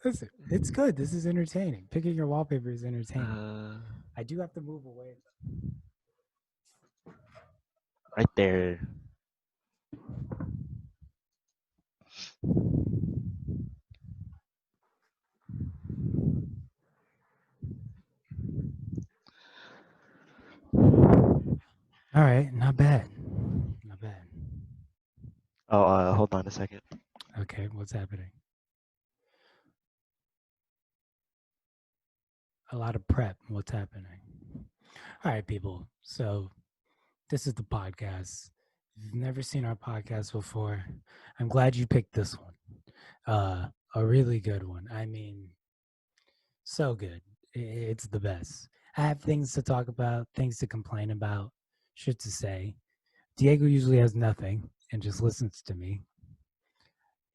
Listen, it's good. This is entertaining. Picking your wallpaper is entertaining. Uh, I do have to move away. right there. All right, not bad. Not bad. Oh, hold on a second. Okay, what's happening? A lot of prep. What's happening? All right, people. So this is the podcast. If you've never seen our podcast before, I'm glad you picked this one. A really good one. I mean, so good. It's the best. I have things to talk about, things to complain about, shit to say. Diego usually has nothing and just listens to me.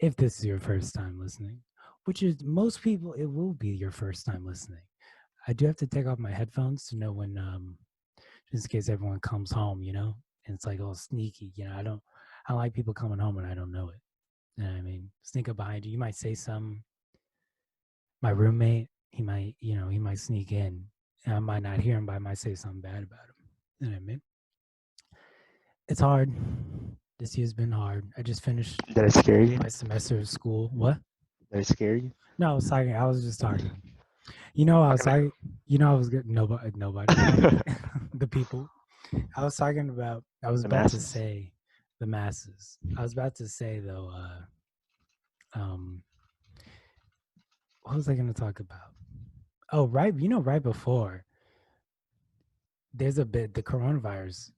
If this is your first time listening, which is most people, it will be your first time listening. I do have to take off my headphones to know when, just in case everyone comes home, and it's like all sneaky. I don't like people coming home and I don't know it. You know what I mean? Sneak up behind you. You might say something. My roommate, he might sneak in and I might not hear him, but I might say something bad about him. You know what I mean? It's hard. This year's been hard. I just finished Did I scare you? my semester of school. What? Did I scare you? No, I was talking. I was just talking. I was talking. I was good. Nobody. The people. I was talking about. I was The about to masses. say the masses. I was about to say though. Um, what was I going to talk about? Oh, right. Right before there's a bit the coronavirus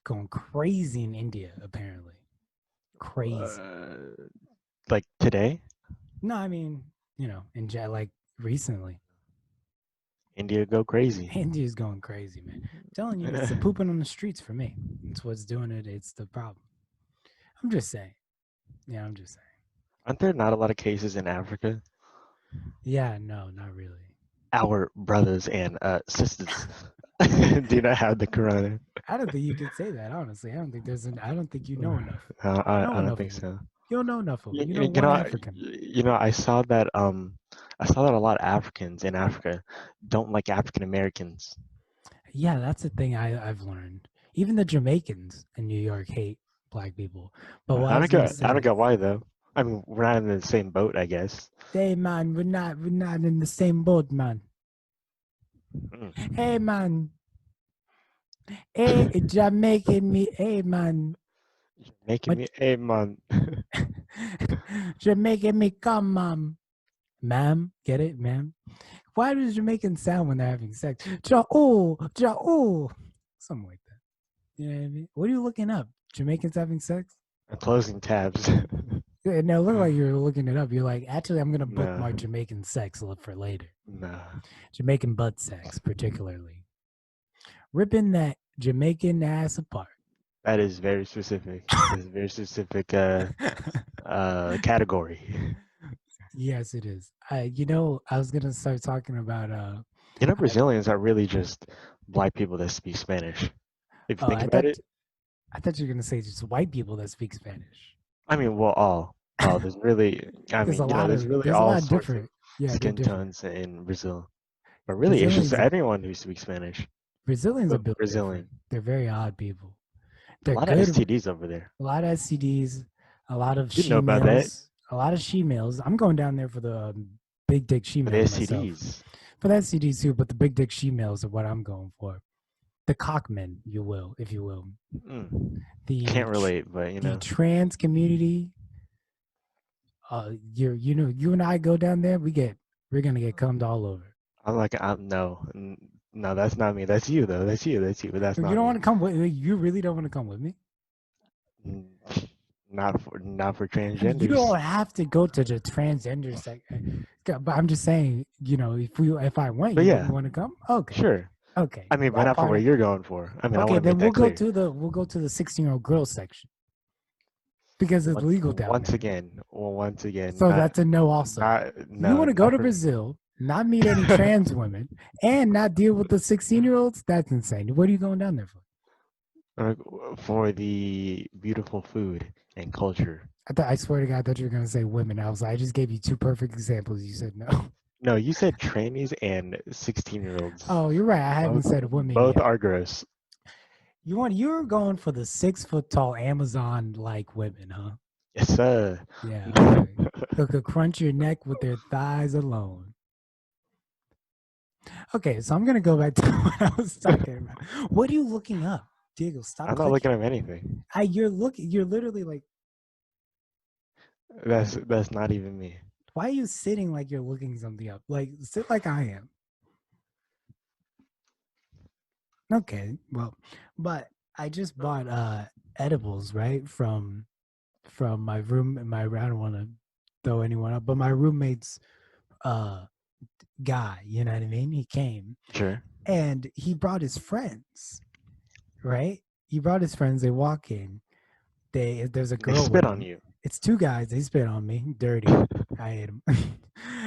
going crazy in India. Apparently, crazy. Uh, like today, No, I mean, like recently, India go crazy. India's going crazy, man. I'm telling you, it's the pooping on the streets for me. It's what's doing it. It's the problem. I'm just saying. Yeah, I'm just saying. Aren't there not a lot of cases in Africa? Yeah, no, not really. Our brothers and sisters do not have the corona. I don't think you can say that, honestly. I don't think you know enough. You know I don't enough think of them. so. You don't know enough of them. You, You know you one know, African. I saw that a lot of Africans in Africa don't like African Americans. Yeah, that's the thing I've learned. Even the Jamaicans in New York hate black people. But what I was gonna I don't say, get why though. I mean, we're not in the same boat, I guess. hey man, we're not in the same boat, man. Mm. Hey man, hey Jamaican me, hey man, You're making but me a man. Jamaican me come, ma'am. Get it, ma'am? Why does Jamaican sound when they're having sex? Ja something like that. You know what I mean? What are you looking up? Jamaicans having sex? I'm closing tabs. It now look like you're looking it up. You're like, actually, I'm gonna No, bookmark Jamaican sex for later. no. Jamaican butt sex, particularly ripping that Jamaican ass apart. That is very specific. That's a very specific category. Yes, it is. I was gonna start talking about. You know, I, Brazilians are really just black people that speak Spanish. If you oh, think about it, I thought you were gonna say just white people that speak Spanish. I mean, well, all there's really, I There's a mean, you know, lot there's of really there's a all lot of sorts of different. Yeah, they're skin different. tones in Brazil. But really, it's just Brazilians are anyone who speaks Spanish. Brazilians are But built different. Brazilian, They're very odd people. a They're lot of good. STDs over there. A lot of SCDs, a lot of Didn't know she about that. males, a lot of she males. I'm going down there for the big dick she For the males myself. STDs, For the SCDs too, but the big dick she males are what I'm going for. The cockmen, you will, if you will. The can't relate, but the trans community. You and I go down there. We're gonna get cummed all over. I'm like, no, no, that's not me. That's you though. That's you, but that's You not don't want me. to come with. You really don't want to come with me. Mm, not for I mean, you transgenders. don't have to go to the transgender section, but I'm just saying, if I went, But you wouldn't yeah, want to come. Okay, sure. okay, I mean, but that not for part. what you're going for. I mean, I Okay, want to make then that clear. we'll go to the 16-year-old girls section because it's legal down there. Once again, So that's a no. Also, you no, want to go not to for me. Brazil, not meet any trans women, and not deal with the 16-year-olds? That's insane. What are you going down there for? For the beautiful food and culture. I swear to God, I thought you were gonna say women. I was like, I just gave you two perfect examples. You said no. No, you said trannies and 16-year-olds. Oh, you're right. I haven't Both said women both yet. are gross. You're going for the 6 foot tall Amazon like women, huh? Yes, sir. Yeah, okay. Who could crunch your neck with their thighs alone. Okay, so I'm gonna go back to what I was talking about. What are you looking up? Diego, stop I'm not looking clicking. at anything. You're literally like, That's not even me. why are you sitting like you're looking something up? Like sit like I am. Okay, well, but I just bought edibles, right? From my room my I don't want to throw anyone up, but my roommate's uh guy, you know what I mean? He came Sure. and he brought his friends, right? He brought his friends, they walk in. There's a They girl with spit on them. you. It's two guys, they spit on me, dirty. I hate them.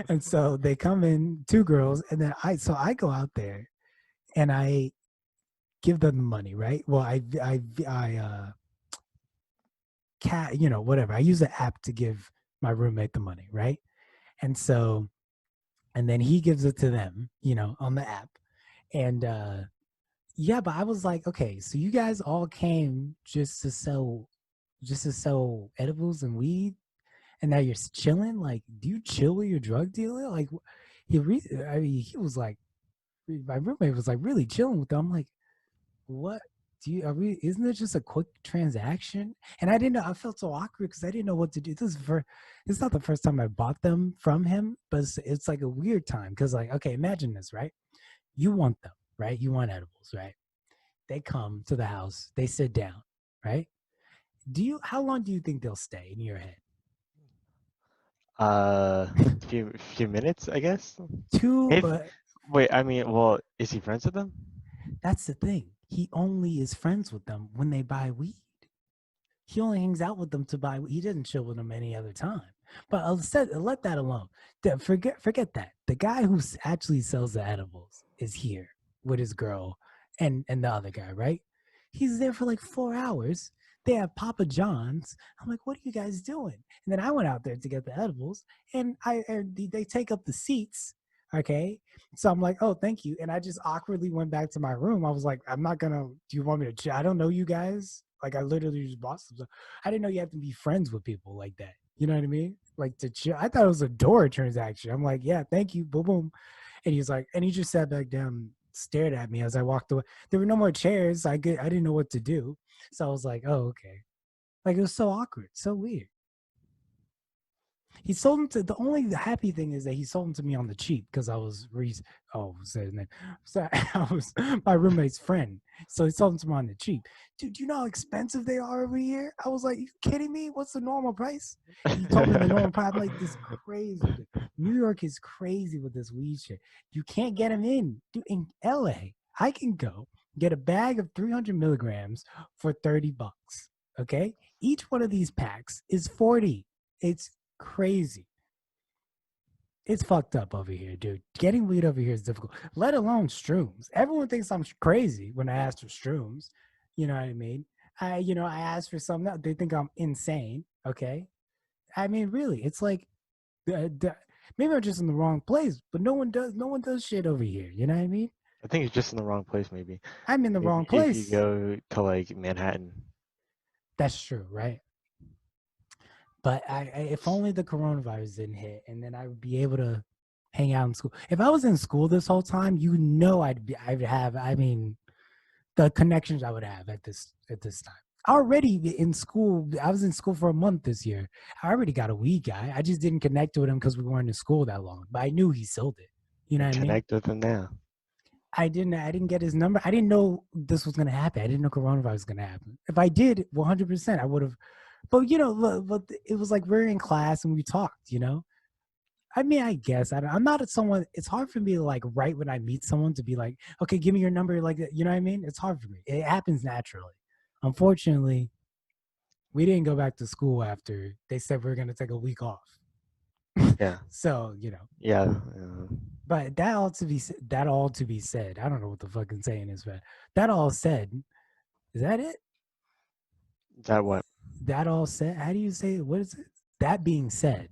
And so they come in, two girls, and then I go out there and I give them the money, right? Well, cat, whatever. I use an app to give my roommate the money, right? And so, and then he gives it to them, on the app. And yeah, but I was like, okay, so you guys all came just to sell edibles and weed, and now you're chilling. Like, do you chill with your drug dealer? Like, he was like, my roommate was like really chilling with them. I'm like, what do you are we isn't it just a quick transaction? And I didn't know, I felt so awkward because I didn't know what to do. It's not the first time I bought them from him, but it's like a weird time because, like, okay, imagine this, right? You want them, right? You want edibles, right? They come to the house, they sit down, right? How long do you think they'll stay in your head? Uh, few minutes, I guess. Two, If but wait, I mean, well, is he friends with them? that's the thing. He only is friends with them when they buy weed. He only hangs out with them to buy. He doesn't chill with them any other time. But let that alone. Forget that. The guy who actually sells the edibles is here with his girl and the other guy, right? He's there for like 4 hours. They have Papa John's. I'm like, what are you guys doing? And then I went out there to get the edibles, and they take up the seats. Okay, so I'm like, oh, thank you. And I just awkwardly went back to my room. I was like, I'm not gonna. Do you want me to chat? I don't know you guys. Like, I literally just bought some stuff. I didn't know you have to be friends with people like that. You know what I mean? Like, to chill. I thought it was a door transaction. I'm like, yeah, thank you. Boom, boom. And he's like, and he just sat back down, stared at me as I walked away. There were no more chairs. I didn't know what to do. So I was like, oh, okay. Like, it was so awkward, so weird. He sold them to the only happy thing is that he sold them to me on the cheap because I was said his name. So I was my roommate's friend. So he sold them to me on the cheap. Dude, do you know how expensive they are over here? I was like, you kidding me? What's the normal price? He told me the normal price. I'm like, this crazy. Dude. New York is crazy with this weed shit. You can't get them in. Dude, in LA, I can go get a bag of 300 milligrams for $30. Okay. Each one of these packs is 40. It's crazy. It's fucked up over here, dude. Getting weed over here is difficult, let alone shrooms. Everyone thinks I'm crazy when I ask for shrooms. You know what I mean? I ask for something else. They think I'm insane. Okay. I mean, really, it's like, maybe I'm just in the wrong place, but no one does shit over here. You know what I mean? I think it's just in the wrong place, maybe. I'm in the Maybe wrong if you place. go to like Manhattan. That's true, right? But if only the coronavirus didn't hit, and then I would be able to hang out in school. If I was in school this whole time, I'd have. I mean, the connections I would have at this time. Already in school, I was in school for a month this year. I already got a weed guy. I just didn't connect with him because we weren't in school that long. But I knew he sold it. You know And what I mean? connect with them now. I didn't get his number. I didn't know this was gonna happen. I didn't know coronavirus was gonna happen. If I did, 100%, I would have. But but it was like we're in class and we talked. I mean, I guess I'm not someone. It's hard for me to, like, right when I meet someone, to be like, okay, give me your number. Like, you know what I mean? It's hard for me. It happens naturally. Unfortunately, we didn't go back to school after they said we were gonna take a week off. Yeah. So Yeah. but that all to be said. I don't know what the fucking saying is, but that all said, is that it? That what? that all said, how do you say, what is it? That being said,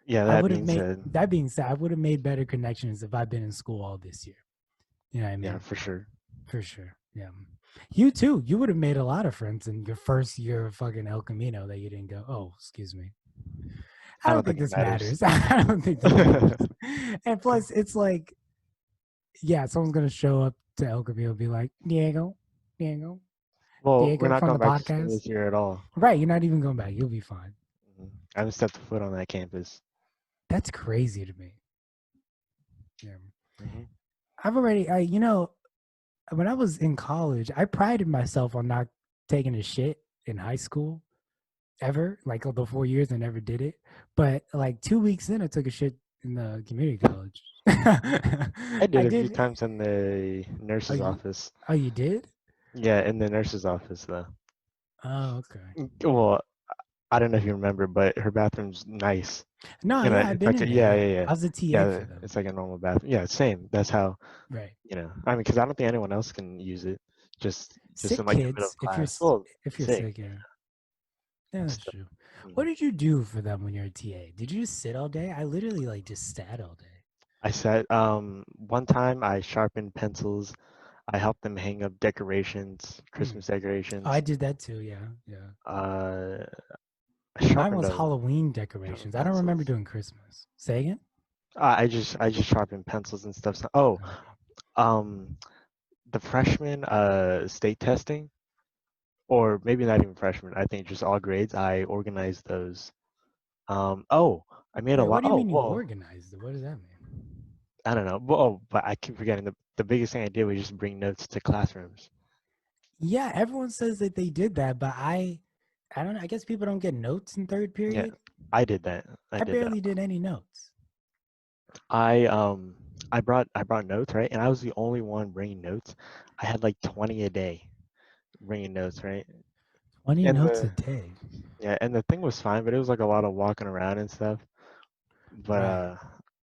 Yeah, I that would have being made, said, that being said, I would have made better connections if I'd been in school all this year. You know what I yeah, mean? for sure. For sure. Yeah. You too. You would have made a lot of friends in your first year of fucking El Camino that you didn't go. Oh, excuse me. I I don't don't think think it this matters. matters. I don't think this matters. And plus, it's like, yeah, someone's gonna show up to El Camino and be like, Diego, Diego, Well, we're Diego not from going the back to school podcast. this year at all. Right, you're not even going back. You'll be fine. I haven't stepped a foot on that campus. That's crazy to me. Yeah. Hmm. I've already, when I was in college, I prided myself on not taking a shit in high school ever, like the 4 years I never did it. But like 2 weeks in, I took a shit in the community college. I did I a few did. times in the Oh, nurse's office. you did? Yeah, in the nurse's office though. Oh, okay. Well, I don't know if you remember, but her bathroom's nice. No, You know, yeah, I've it's been like in there. yeah, Yeah, yeah, yeah, I was a TA yeah. for them. It's like a normal bathroom. Yeah, same. That's how Right. I mean, because I don't think anyone else can use it. Just in Sick like the middle kids, of class. Well, if you're sick. sick, yeah. Yeah, that's Stuff. true. What Mhm. did you do for them when you're a TA? Did you just sit all day? I literally like just sat all day. I said one time I sharpened pencils. I helped them hang up decorations, Hmm. Christmas Oh, I decorations. did that too. Yeah, yeah. Uh, I Mine sharpened was a Halloween ton of decorations. I don't remember pencils. doing Christmas. Say again? I just sharpened pencils and stuff. So, oh, Okay. um, the freshman state testing, or maybe not even freshman. I think just all grades. I organized those. Oh, I made a Wait, lot. what do you Oh, mean you well, organized it? What does that mean? I don't know. Well, but I keep forgetting the biggest thing I did was just bring notes to classrooms. Yeah, everyone says that they did that, but I don't know. I guess people don't get notes in third Yeah, period. I did that. I I did that. barely did any notes. I um I brought notes, right? And I was the only one bringing notes. I had like 20 a day bringing notes, right? 20 And notes the a day. yeah, and the thing was fine, but it was like a lot of walking around and stuff. But Right.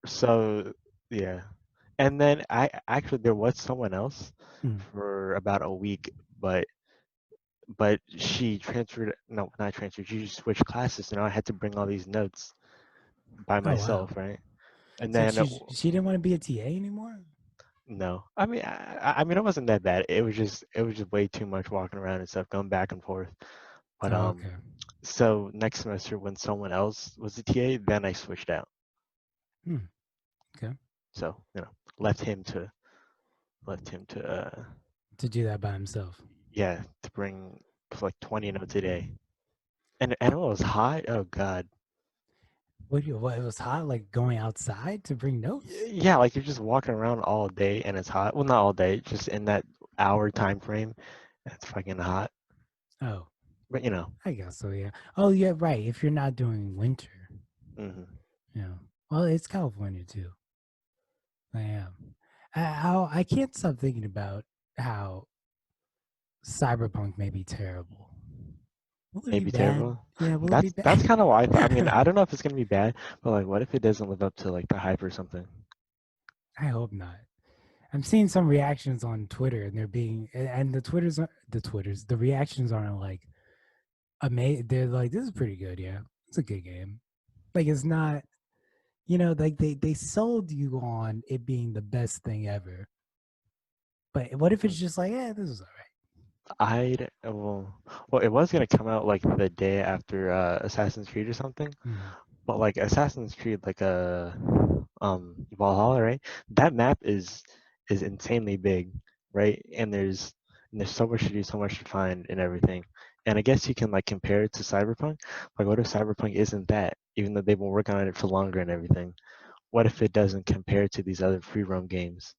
so yeah. And then I actually there was someone else Hmm. for about a week, but she transferred, no, not transferred, she switched classes, and I had to bring all these notes by Oh wow. myself, right? And So then she didn't want to be a TA anymore? no, I mean it wasn't that bad. It was just way too much walking around and stuff, going back and forth. But Oh, okay. so next semester when someone else was the TA, then I switched out. Hmm. Okay. So left him to To do that by himself. yeah, to bring like 20 notes a day. And it was hot. Oh God. What, it was hot, like going outside to bring notes? Yeah, like you're just walking around all day and it's hot. Well, not all day, just in that hour time frame. And it's fucking hot. Oh, But I guess so, yeah. Oh, yeah, right. If you're not doing winter, hmm yeah. Well, it's California too. I am. I can't stop thinking about how Cyberpunk may be terrible. Will it be maybe bad? terrible. Yeah, will it be That's bad? kind of why I thought. I mean, I don't know if it's gonna be bad, but like, what if it doesn't live up to like the hype or something? I hope not. I'm seeing some reactions on Twitter, and they're being and the reactions aren't like amazing. They're like, this is pretty good. Yeah, it's a good game. Like it's not, like they sold you on it being the best thing ever. But what if it's Mm. just like, yeah, this is all Well, it was gonna come out like the day after Assassin's Creed or something, right? Mm. but like Assassin's Creed, like Valhalla, right? That map is insanely big, right? And there's so much to do, so much to find, and everything. And I guess you can like compare it to Cyberpunk. Like, what if Cyberpunk isn't that? Even though they've been working on it for longer and everything, what if it doesn't compare to these other free roam games?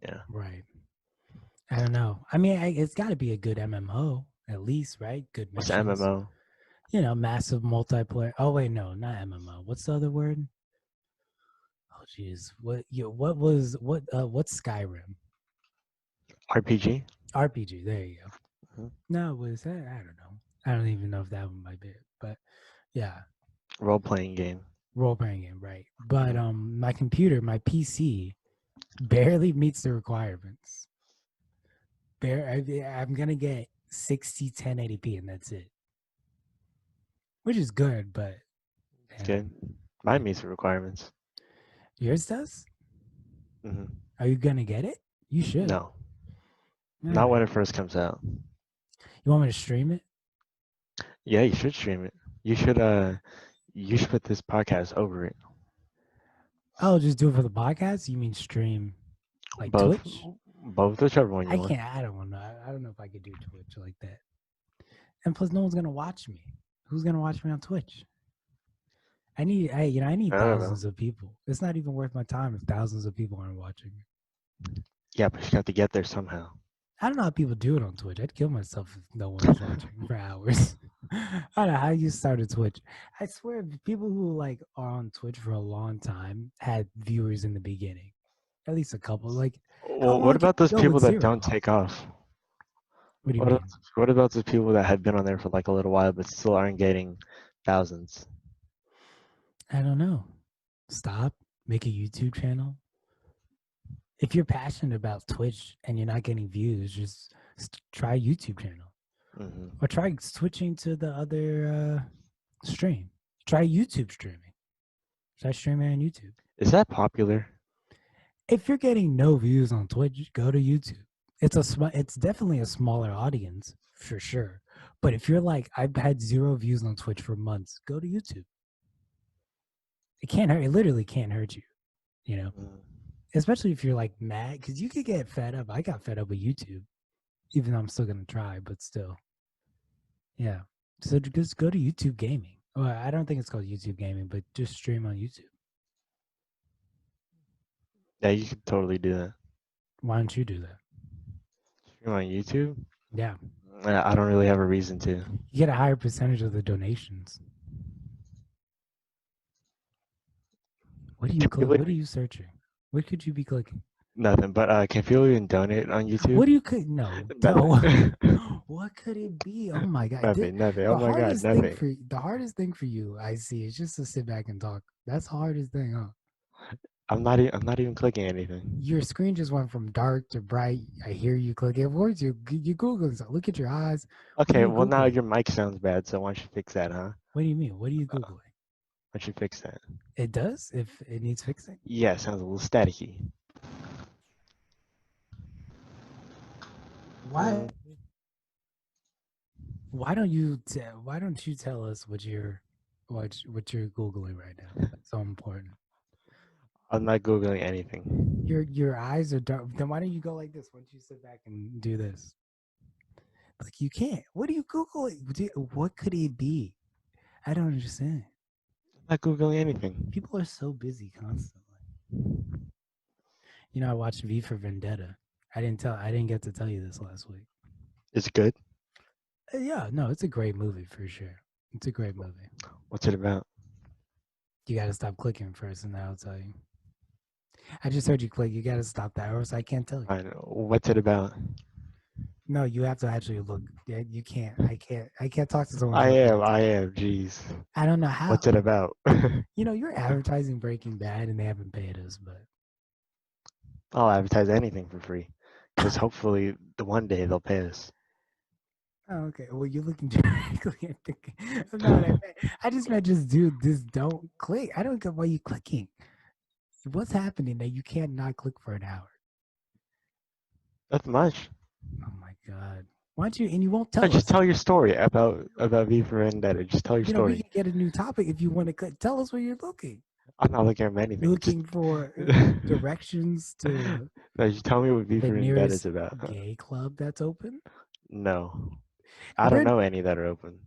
Yeah. Right. I don't know. I mean, it's got to be a good MMO at least, right? Good What's the missions. MMO? Massive multiplayer. Oh wait, no, not MMO. What's the other word? Oh jeez. What's Skyrim? RPG? RPG. There you go. Mhm. No, was that? I don't know. I don't even know if that one might be it. But yeah, Role playing game. role playing game, right? But Mhm. my computer, my PC, barely meets the requirements. I'm gonna get 60 1080p, and that's it. which is good, but It's yeah. good. Mine meets the requirements. Yours does? Hmm. Are you gonna get it? You should. No, All not when right. it first comes out. You want me to stream it? Yeah, you should stream it. You should put this podcast over it. Oh, just do it for the podcast? You mean stream like Both, Twitch? both, whichever one I you want. can't. I don't know. I don't know if I could do Twitch like that. And plus, no one's gonna watch me. Who's gonna watch me on Twitch? I need I don't know. thousands of people. It's not even worth my time if thousands of people aren't watching me. Yeah, but you have to get there somehow. I don't know how people do it on Twitch. I'd kill myself if no one was watching for hours. I don't know how you started Twitch. I swear, people who like are on Twitch for a long time had viewers in the beginning. At least a couple. Like, how Well, long what can about those you go people with that zero? don't take off? What do you What mean? else, what about the people that have been on there for like a little while but still aren't getting thousands? I don't know. Stop. Make a YouTube channel. If you're passionate about Twitch and you're not getting views, just try a YouTube channel Hmm. or try switching to the other stream. Try YouTube streaming. Try streaming on YouTube. Is that popular? If you're getting no views on Twitch, go to YouTube. It's definitely a smaller audience for sure. But if you're like, I've had 0 views on Twitch for months, go to YouTube. It can't hurt. It literally can't hurt you. You know, Mm. especially if you're like mad, because you could get fed up. I got fed up with YouTube, even though I'm still gonna try, but still, yeah. So just go to YouTube Gaming. Well, I don't think it's called YouTube Gaming, but just stream on YouTube. Yeah, you could totally do that. Why don't you do that? Stream on YouTube? Yeah, I don't really have a reason to. you get a higher percentage of the donations. What are you Can people What are you searching? What could you be clicking? Nothing, but can people even donate on YouTube? What do you could no? Nothing. What could it be? Oh my god! Nothing, nothing. Oh my God, nothing. The hardest thing for you, I see, is just to sit back and talk. That's the hardest thing, huh? I'm not even clicking anything. Your screen just went from dark to bright. I hear you clicking. Of course, you googling. So look at your eyes. What are Okay, you well now googling? your mic sounds bad, so why don't you fix that, huh? What do you mean? What are you Why googling? don't you fix that? It does if it needs fixing. Yeah, it sounds a little staticky. Why? Mm, Why don't you tell us what you're googling right now? That's so important. I'm not googling anything. Your eyes are dark. Then why don't you go like this? Why don't you sit back and do this? Like you can't. What are you googling? What could it be? I don't understand. I'm not googling anything. People are so busy constantly. You know, I watched V for Vendetta. I didn't get to tell you this last week. Is it good? Yeah, no, it's a great movie for sure. It's a great movie. What's it about? You got to stop clicking first, and then I'll tell you. I just heard you click. You got to stop that, or else I can't tell you. I know. What's it about? No, you have to actually look. Yeah, you can't. I can't talk to someone. I without am. Jeez. I don't know how. What's it about? You know, you're advertising Breaking Bad, and they haven't paid us, but I'll advertise anything for free, because hopefully the one day they'll pay us. oh, okay. Well, you're looking directly at the. That's not what I meant. I just meant just don't click. I don't get why you clicking. What's happening that you can't not click for an hour? That's much. Oh my god! Why don't you? And you won't tell No, us. just tell your story about V for Vendetta. Just tell your You know, we story. can get a new topic if you want to click. Tell us where you're looking. I'm not looking at anything. You're looking for directions to No, just tell me what V the for Vendetta nearest is about. gay club that's open. No, I don't know any that are open.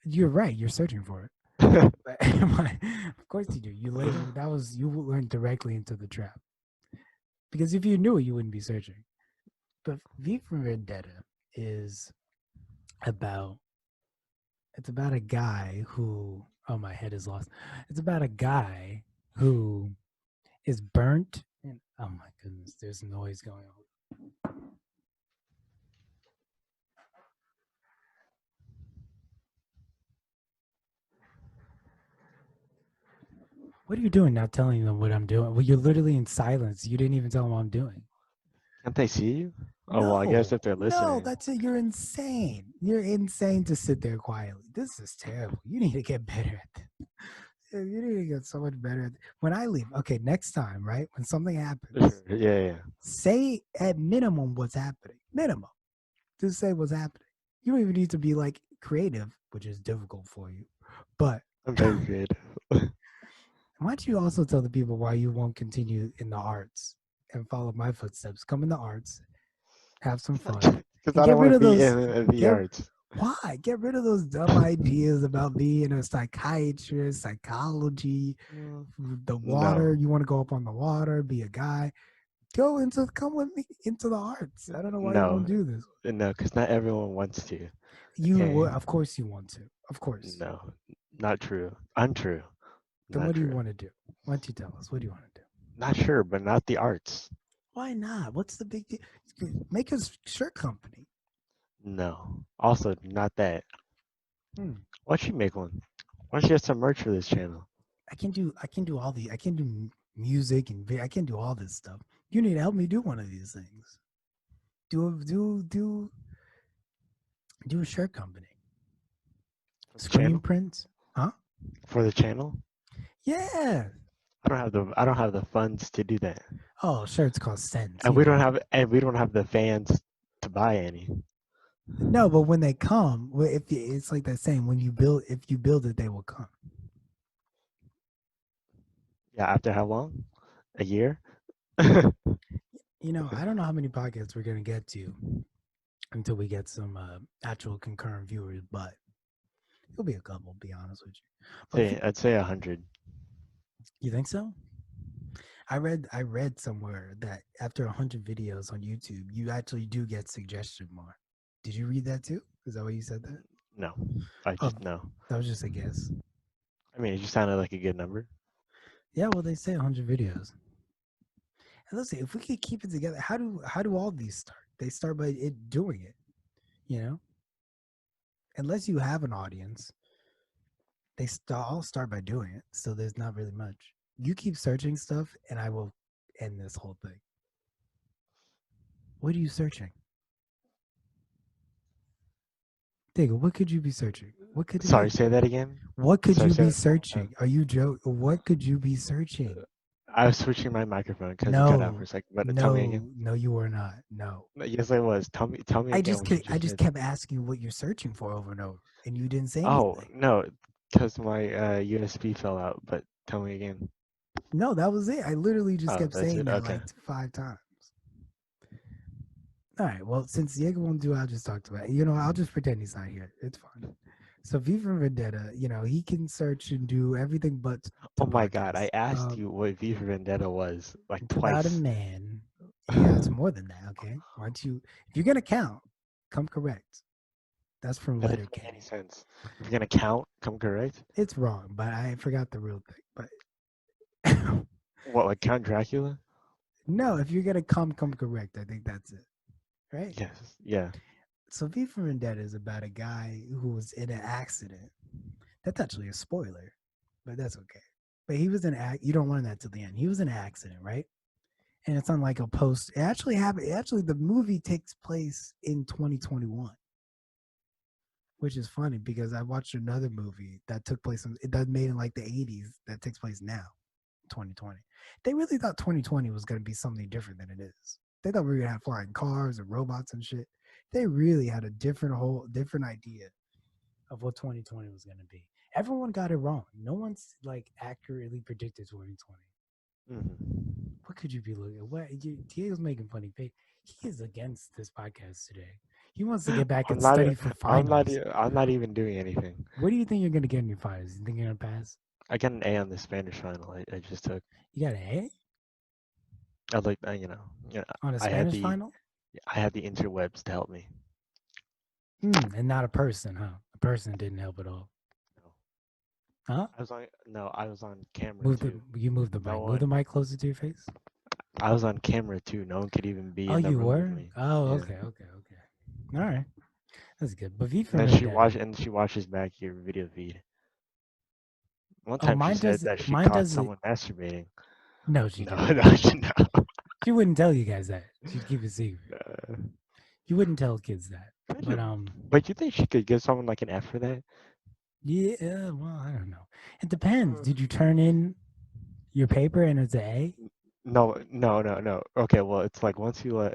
You're right. You're searching for it. But, of course you do. You went directly into the trap. Because if you knew it, you wouldn't be searching. But V for Vendetta is about a guy who my head is lost. It's about a guy who is burnt and oh my goodness, there's noise going on. What are you doing now telling them what I'm doing? Well, you're literally in silence. You didn't even tell them what I'm doing. Can't they see you? Oh well, I guess No, if they're no, listening, that's it. You're insane. You're insane to sit there quietly. This is terrible. You need to get better at this. You need to get so much better at when I leave. Okay, next time, right? When something happens, sure, yeah. say at minimum what's happening. Minimum. Just say what's happening. You don't even need to be like creative, which is difficult for you. But I'm very creative. why don't you also tell the people why you won't continue in the arts and follow my footsteps? Come in the arts, have some fun, Because and I get don't rid want to of be those. in the Get arts. why? Get rid of those dumb ideas about being a psychiatrist, psychology, the water. No, You want to go up on the water, be a guy. Come with me into the arts. I don't know why you won't no, do this. no, because not everyone wants to. You Okay, would, of course, you want to. Of course. no, not true. Untrue. Then Not what do you true. want to do? Why don't you tell us? What do you want to do? Not sure, but not the arts. Why not? What's the big deal? Make a shirt company. No. Also, not that. Hmm. Why don't you make one? Why don't you get some merch for this channel? I can do all the. I can do music and I can do all this stuff. You need to help me do one of these things. Do a shirt company. For the Screen channel? prints, huh? For the channel? Yeah. I don't have the funds to do that. Oh, shirts cost cents. And You know that. we don't have the fans to buy any. No, but when they come, if it's like that saying, when you build, if you build it, they will come. Yeah, after how long? A year? You know, I don't know how many podcasts we're gonna get to until we get some actual concurrent viewers, but it'll be a couple. Be honest with you. But I'd say 100. you think so? I read somewhere that after 100 videos on YouTube, you actually do get suggestion more. Did you read that too? Is that what you said that? No, I Oh, just no. that was just a guess. I mean, it just sounded like a good number. Yeah, well, they say 100 videos. And let's see, if we could keep it together, how do all these start? They start by it doing it, you know. Unless you have an audience, they all start by doing it. So there's not really much. You keep searching stuff, and I will end this whole thing. What are you searching? Digga, what could you be searching? What could it Sorry, be? say that again. What could Sorry, you say be that one more time. searching? Are you joking? What could you be searching? I was switching my microphone because it cut out for a No, second. But tell me again. no, you were not. No. Yes, I was. Tell me again what you I just just said. kept asking you what you're searching for over and over, and you didn't say Oh anything. no, because my USB fell out. But tell me again. No, that was it. I literally just Oh, kept that's saying it. that Okay. like 5 times. All right. Well, since Diego won't do, I'll just talk about it. You know, I'll just pretend he's not here. It's fine. So V for Vendetta, you know, he can search and do everything but Oh to my God, I podcast. asked you what V for Vendetta was like It's about a twice. man. Yeah, it's more than that. Okay. Why don't you, if you're gonna count, come correct. That's from That doesn't make any Letterkenny. sense. If you're gonna count, come correct. It's wrong, but I forgot the real thing. But What, like Count Dracula? no, if you're gonna come correct. I think that's it. Right? Yes. Yeah. So V for Vendetta is about a guy who was in an accident. That's actually a spoiler, but that's okay. But he was in you don't learn that till the end. He was in an accident, right? And it's on like a post. It actually happened. Actually, the movie takes place in 2021, which is funny because I watched another movie that took place that made in like the 80s that takes place now, 2020. They really thought 2020 was going to be something different than it is. They thought we were going to have flying cars and robots and shit. They really had a different idea of what 2020 was going to be. Everyone got it wrong. No one's like accurately predicted 2020. Hmm. What could you be looking at? What Diego's making funny face. He is against this podcast today. He wants to get back I'm and not. study for finals. I'm not even doing anything. What do you think you're gonna get in your finals? You think you're gonna pass? I got an A on the Spanish final. I just took. You got an A I like. on a I had Spanish the. final? I had the interwebs to help me. And not a person, huh? A person didn't help at all. No. Huh? I was on. No, I was on camera Move too. you move the mic. No Move one. the mic closer to your face. I was on camera too. No one could even be Oh, in the you room with were? me. Oh, Yeah. okay. All right. That's good. But V for And Vendetta. she watches back your video feed. One Oh, time she said that she mine caught does it. someone masturbating. No, she No, didn't. no, she no. She wouldn't tell you guys that. She'd keep it secret. You wouldn't tell kids that. But But but you think she could give someone like an F for that? yeah, well, I don't know. It depends. Did you turn in your paper and it's an A? No, no, no, no. Okay, well, it's like once you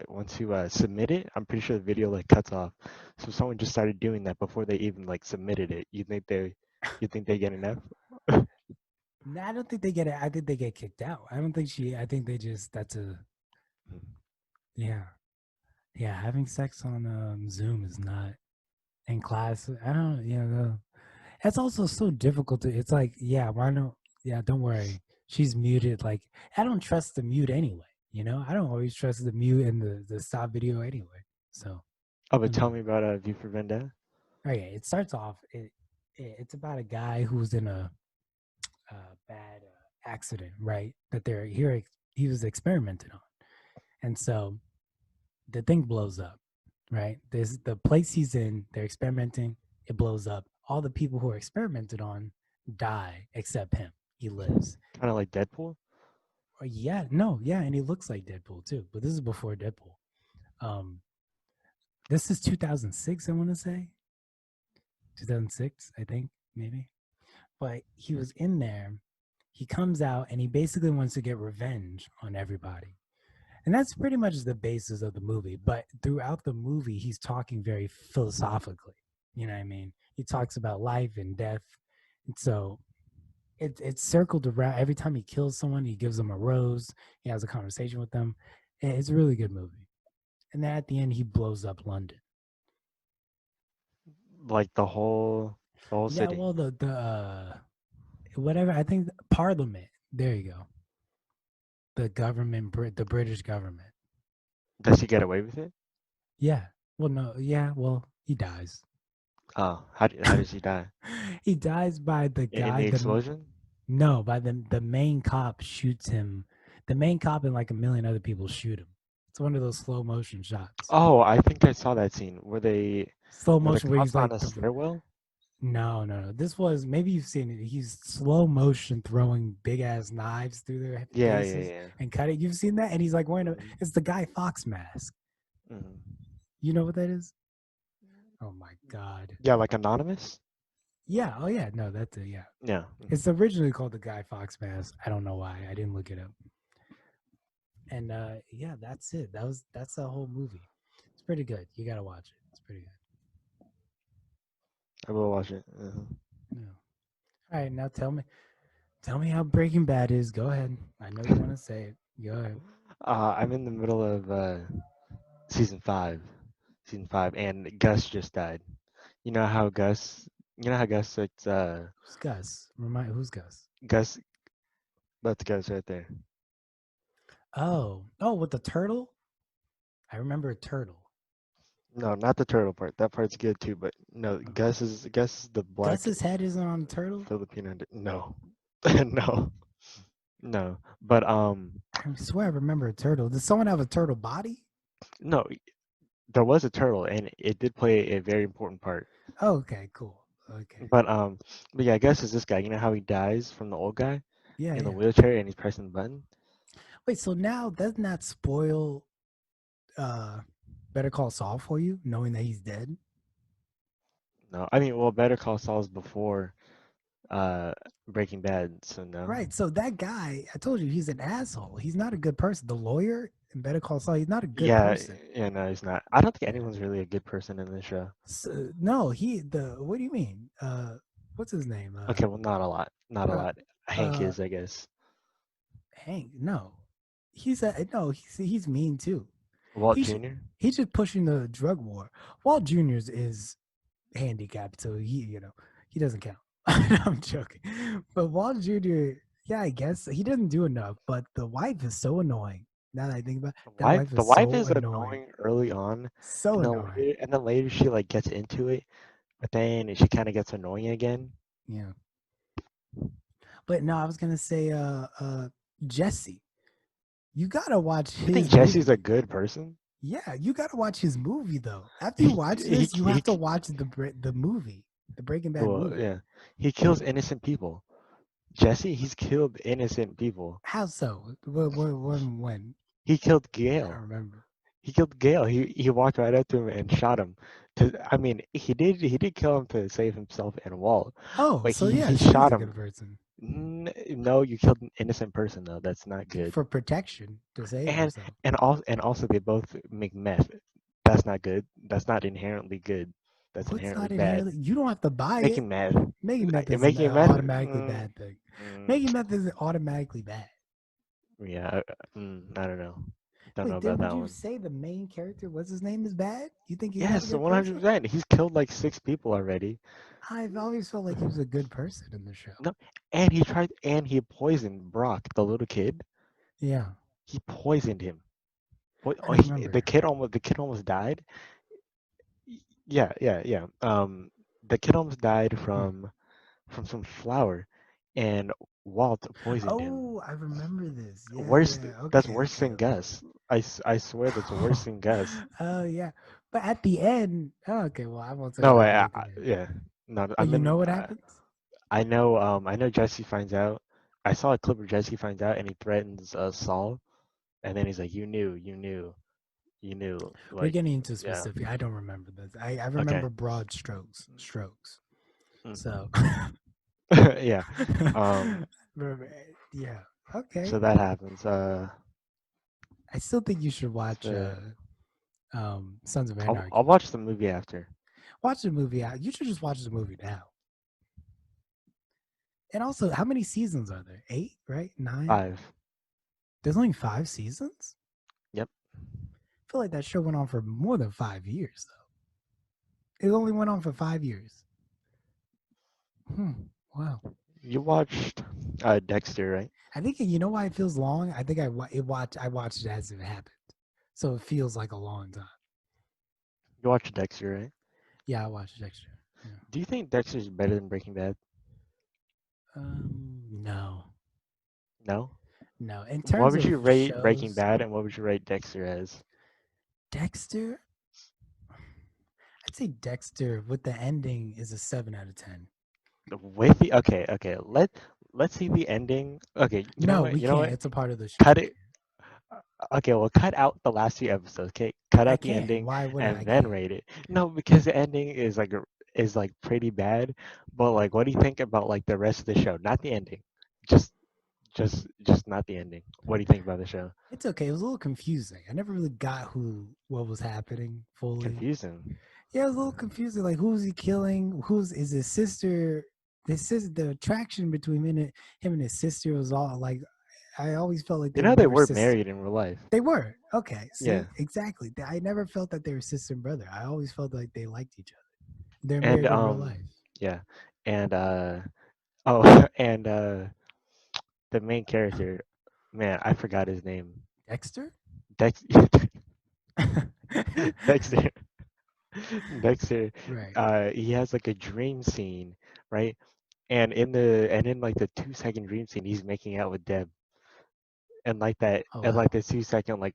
submit it, I'm pretty sure the video like cuts off. So someone just started doing that before they even like submitted it. You think they get an F? No, I don't think they get it. I think they get kicked out. I don't think she. I think they just. That's a. Yeah, yeah. Having sex on Zoom is not in class. I don't. You know, it's also so difficult to. It's like, yeah, why don't? Yeah, don't worry. She's muted. Like, I don't trust the mute anyway. You know, I don't always trust the mute and the stop video anyway. So, Oh, I but tell mean, me about V for Vendetta. okay. It starts off. It's about a guy who's in a bad accident, right? That they're here. He was experimented on, and so the thing blows up, right? There's the place he's in. They're experimenting. It blows up. All the people who are experimented on die except him. He lives. Kind of like Deadpool. Or yeah, no, yeah, and he looks like Deadpool too. But this is before Deadpool. Um, this is 2006. I want to say 2006. I think maybe. But he was in there. He comes out and he basically wants to get revenge on everybody. And that's pretty much the basis of the movie. But throughout the movie, he's talking very philosophically. You know what I mean? He talks about life and death. And so it's circled around. Every time he kills someone, he gives them a rose. He has a conversation with them. It's a really good movie. And then at the end, he blows up London. Like the whole Yeah, city. well, whatever. I think Parliament. There you go. The government, the British government. Does he get away with it? Yeah. Well, no. Yeah. Well, he dies. Oh, how does he die? He dies by the In guy. the The explosion? no, by the main cop shoots him. The main cop and like a million other people shoot him. It's one of those slow motion shots. Oh, I think I saw that scene. Slow Were the motion where cops he's on like, a stairwell? no, no, no. This was maybe you've seen it. He's slow motion throwing big ass knives through their Yeah, yeah, faces yeah. and cut it. You've seen that, and he's like wearing a. Mhm, It's the Guy Fox mask. mhm. You know what that is? Oh my god. Yeah, like Anonymous? Yeah. Oh yeah. No, that's it. Yeah. Yeah. It's originally called the Guy Fox mask. I don't know why. I didn't look it up. And yeah, that's it. That's the whole movie. It's pretty good. You gotta watch it. It's pretty good. I will watch it. Yeah. All right, now tell me how Breaking Bad is. Go ahead. I know you want to say it. Go ahead. I'm in the middle of season five. Season five, and Gus just died. You know how Gus you know how Gus it's Who's Gus? Remind who's Gus? Gus that's Gus right there. Oh, with the turtle. I remember a turtle. No, not the turtle part. That part's good too, but no, Oh. Gus is the black Gus's head isn't on the turtle. Filipino. No, no, no. But I swear I remember a turtle. Does someone have a turtle body? no, there was a turtle, and it did play a very important part. Oh, okay, cool. Okay. But but yeah, Gus is this guy. You know how he dies from the old guy Yeah, in the yeah. wheelchair, and he's pressing the button. Wait, so now doesn't that spoil uh Better Call Saul for you, knowing that he's dead? No, I mean, well, Better Call Saul's before uh Breaking Bad, so no. Right. So that guy, I told you, he's an asshole. He's not a good person. The lawyer in Better Call Saul, he's not a good Yeah, person. yeah, no, he's not. I don't think Yeah. anyone's really a good person in this show. So, no, what do you mean? What's his name? Okay, well, not a lot, not a Uh, lot. Hank uh, is, I guess. Hank. No, he's mean too. Walt He's Jr. he's just pushing the drug war. Walt Junior's is handicapped, so he doesn't count. I'm joking, but Walt Jr. Yeah, I guess he doesn't do enough. But the wife is so annoying. Now that I think about it, that wife The is wife so is annoying, annoying early on, so annoying. and then later she like gets into it, but then she kind of gets annoying again. Yeah, but no, I was gonna say, Jesse. You gotta watch You think his Jesse's a movie. good person? Yeah, you gotta watch his movie though. After you watch this, you have to watch the movie, the Breaking Bad Well, movie. yeah, he kills innocent people. Jesse, he's killed innocent people. How so? When? He killed I Gail. don't remember. He killed Gale. He walked right up to him and shot him. I mean, he did kill him to save himself and Walt, Oh, but so he yes, he is shot a him. good person No, you killed an innocent person though. That's not good. for protection to save And himself. and also they both make meth. That's not good. That's not inherently good. That's What's inherently not bad. inherently? You don't have to buy it. Making meth. Making meth isn't Making an meth. automatically bad thing. Mm, Making meth isn't automatically bad. yeah. I don't know. Don't know Wait, then about would that you one. say the main character, what's his name, is bad? You think he's not a Yes, good one hundred person? percent. He's killed like 6 people already. I've always felt like he was a good person in the show. No, and he poisoned Brock, the little kid. Yeah, He poisoned him. I remember. The kid almost died. Yeah, yeah, yeah. The kid almost died Hmm. from some flour, and Walt poisoned him. Oh, I remember this. Yeah, Worse. yeah. That's Okay, worse okay. than Gus. I swear that's worse than Gus. Oh, yeah. But at the end, oh, okay, well, I won't say what No, happened at the end. yeah. No, I But you mean, know what happens? I know Jesse finds out. I saw a clip where Jesse finds out and he threatens Saul, and then he's like, you knew." We're Like, getting into yeah, specific. I don't remember this. I okay, remember broad strokes. Strokes. So, mm. Yeah. Um, remember- yeah. Okay. so that happens. I still think you should watch So Sons of I'll Anarchy. watch the movie after. Watch the movie out. You should just watch the movie now. And also, how many seasons are there? 8, right? 9? 5. There's only 5 seasons? Yep. I feel like that show went on for more than 5 years, though. It only went on for 5 years. Wow. You watched Dexter, right? I think you know why it feels long. I think I watched it as it happened, so it feels like a long time. You watched Dexter, right? Yeah, I watched Dexter. Yeah. Do you think Dexter's better than Breaking Bad? No, No. no. In What terms would you of rate Breaking shows, Bad, and what would you rate Dexter as? Dexter, I'd say Dexter with the ending is a 7 out of 10. With the okay, let's see the ending. Okay, you know No, what? we You know can't. what? It's a part of the show. Cut it. Okay, well, cut out the last few episodes. Okay, cut I out the can't. ending Why wouldn't I and then can't? rate it. No, because the ending is like pretty bad. But like, what do you think about like the rest of the show? Not the ending. Just just not the ending. What do you think about the show? It's okay. It was a little confusing. I never really got what was happening fully. Confusing. Yeah, it was a little confusing. Like, who's he killing? Who's is his sister? The attraction between him and his sister was all like. I always felt like You they were know they never were sis. married in real life. They were okay. Yeah, See, exactly. I never felt that they were sister and brother. I always felt like they liked each other. They're and married in real life. yeah, and oh, and the main character, man, I forgot his name. Dexter. Dex Dexter. Dexter. Right. He has like a dream scene, right? And in like the 2 second dream scene, he's making out with Deb, Oh and wow. like the 2 second like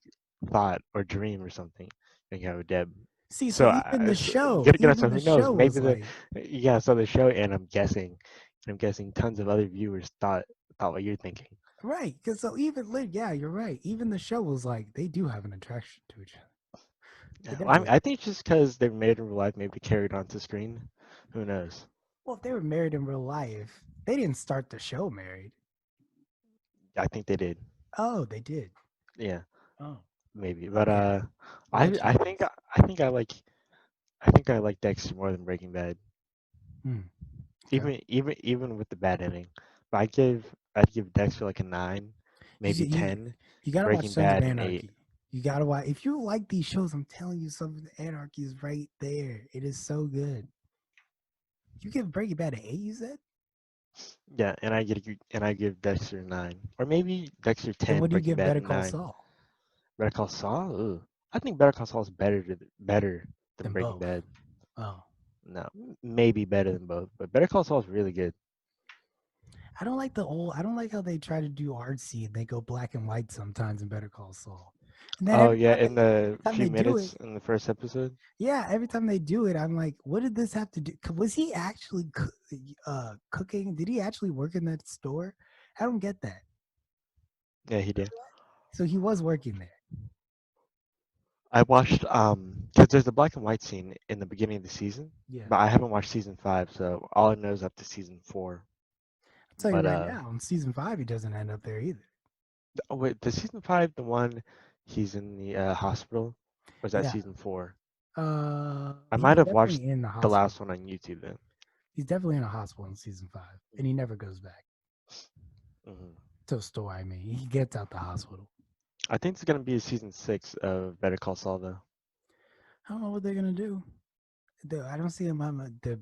thought or dream or something, making out with Deb. See, So, so even the show, so even the who knows? show Maybe was like yeah. So the show, and I'm guessing tons of other viewers thought what you're thinking. right. Because so even yeah, you're right. Even the show was like they do have an attraction to each other. They Yeah, well, definitely. I think just because they're made in real life, maybe carried onto screen. Who knows? Well, if they were married in real life, they didn't start the show married. I think they did. Oh, they did. Yeah, Oh, maybe. But okay. Well, that I changes. think I think I like Dexter more than Breaking Bad, Hmm. Okay. even with the bad ending. But I'd give Dexter like a 9, You maybe see, 10. you gotta watch Breaking Sons of Bad an 8. Anarchy. You gotta watch. If you like these shows, I'm telling you, Sons of Anarchy is right there. It is so good. You give Breaking Bad an 8. You said. Yeah, and I give Dexter a 9, or maybe Dexter Then 10, what do you Breaking give Bad Better a Call 9. Saul? Better Call Saul. Ooh. I think Better Call Saul is better than Than Breaking both. Bad. Oh, No, maybe better than both, but Better Call Saul is really good. I don't like the old. I don't like how they try to do artsy and they go black and white sometimes in Better Call Saul. And then Oh yeah, in the every time few they do it, minutes in the first episode. yeah, every time they do it, I'm like, what did this have to do? Was he actually cooking? Did he actually work in that store? I don't get that. Yeah, he did. So he was working there. I watched because there's a black and white scene in the beginning of the season, Yeah. but I haven't watched season 5, so all I know is up to season 4. I'll tell you But right now, in season 5, he doesn't end up there either. oh, wait, the season 5, the one he's in the hospital, or is that Yeah. season 4? I He's might have watched definitely in the the hospital. last one on YouTube then. He's definitely in a hospital in season 5, and he never goes back Hmm. to a store. I mean, he gets out the hospital. I think it's gonna be a season 6 of Better Call Saul though. I don't know what they're gonna do. I don't see him on the.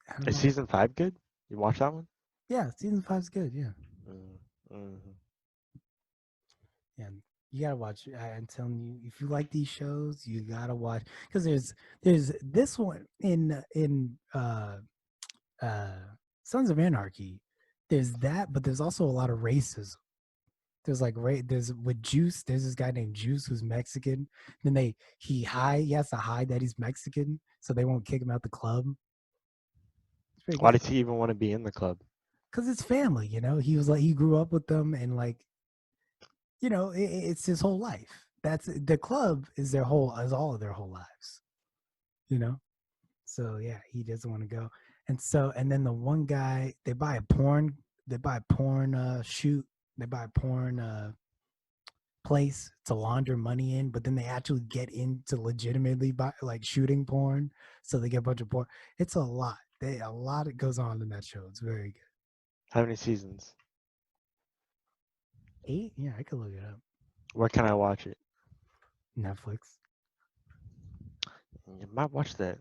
I don't Is know. season 5 good? You watch that one? Yeah, season 5's good. Yeah, Mm-hmm. yeah. You gotta watch. I'm telling you, if you like these shows, you gotta watch because there's this one in Sons of Anarchy. There's that, but there's also a lot of racism. There's like there's with Juice. There's this guy named Juice who's Mexican. Then he has to hide that he's Mexican so they won't kick him out the club. It's pretty Why good does he even want to be in the club? because it's family. He was like he grew up with them and like it's his whole life. That's the club is all of their whole lives. You know. So yeah, he doesn't want to go. And then the one guy they buy a porn shoot, they buy a porn place to launder money in, but then they actually get into legitimately buy like shooting porn. So they get a bunch of porn. It's a lot. A lot that goes on in that show. It's very good. How many seasons? 8? Yeah, I could look it up. Where can I watch it? Netflix. You might watch that.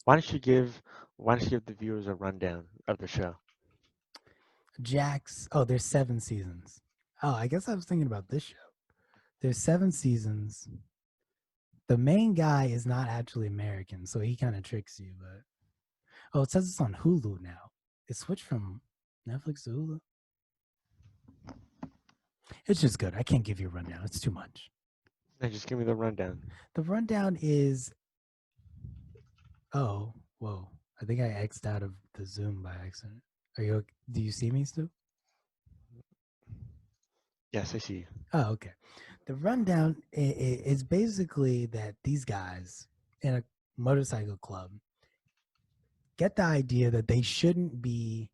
Why don't you give the viewers a rundown of the show? Jax. Oh, there's 7 seasons. Oh, I guess I was thinking about this show. There's 7 seasons. The main guy is not actually American, so he kind of tricks you. But it says it's on Hulu now. It switched from Netflix to Hulu. It's just good. I can't give you a rundown. It's too much. Hey, just give me the rundown. The rundown is oh, whoa. I think I X'd out of the Zoom by accident. Do you see me still? Yes, I see you. Oh, okay. The rundown is basically that these guys in a motorcycle club get the idea that they shouldn't be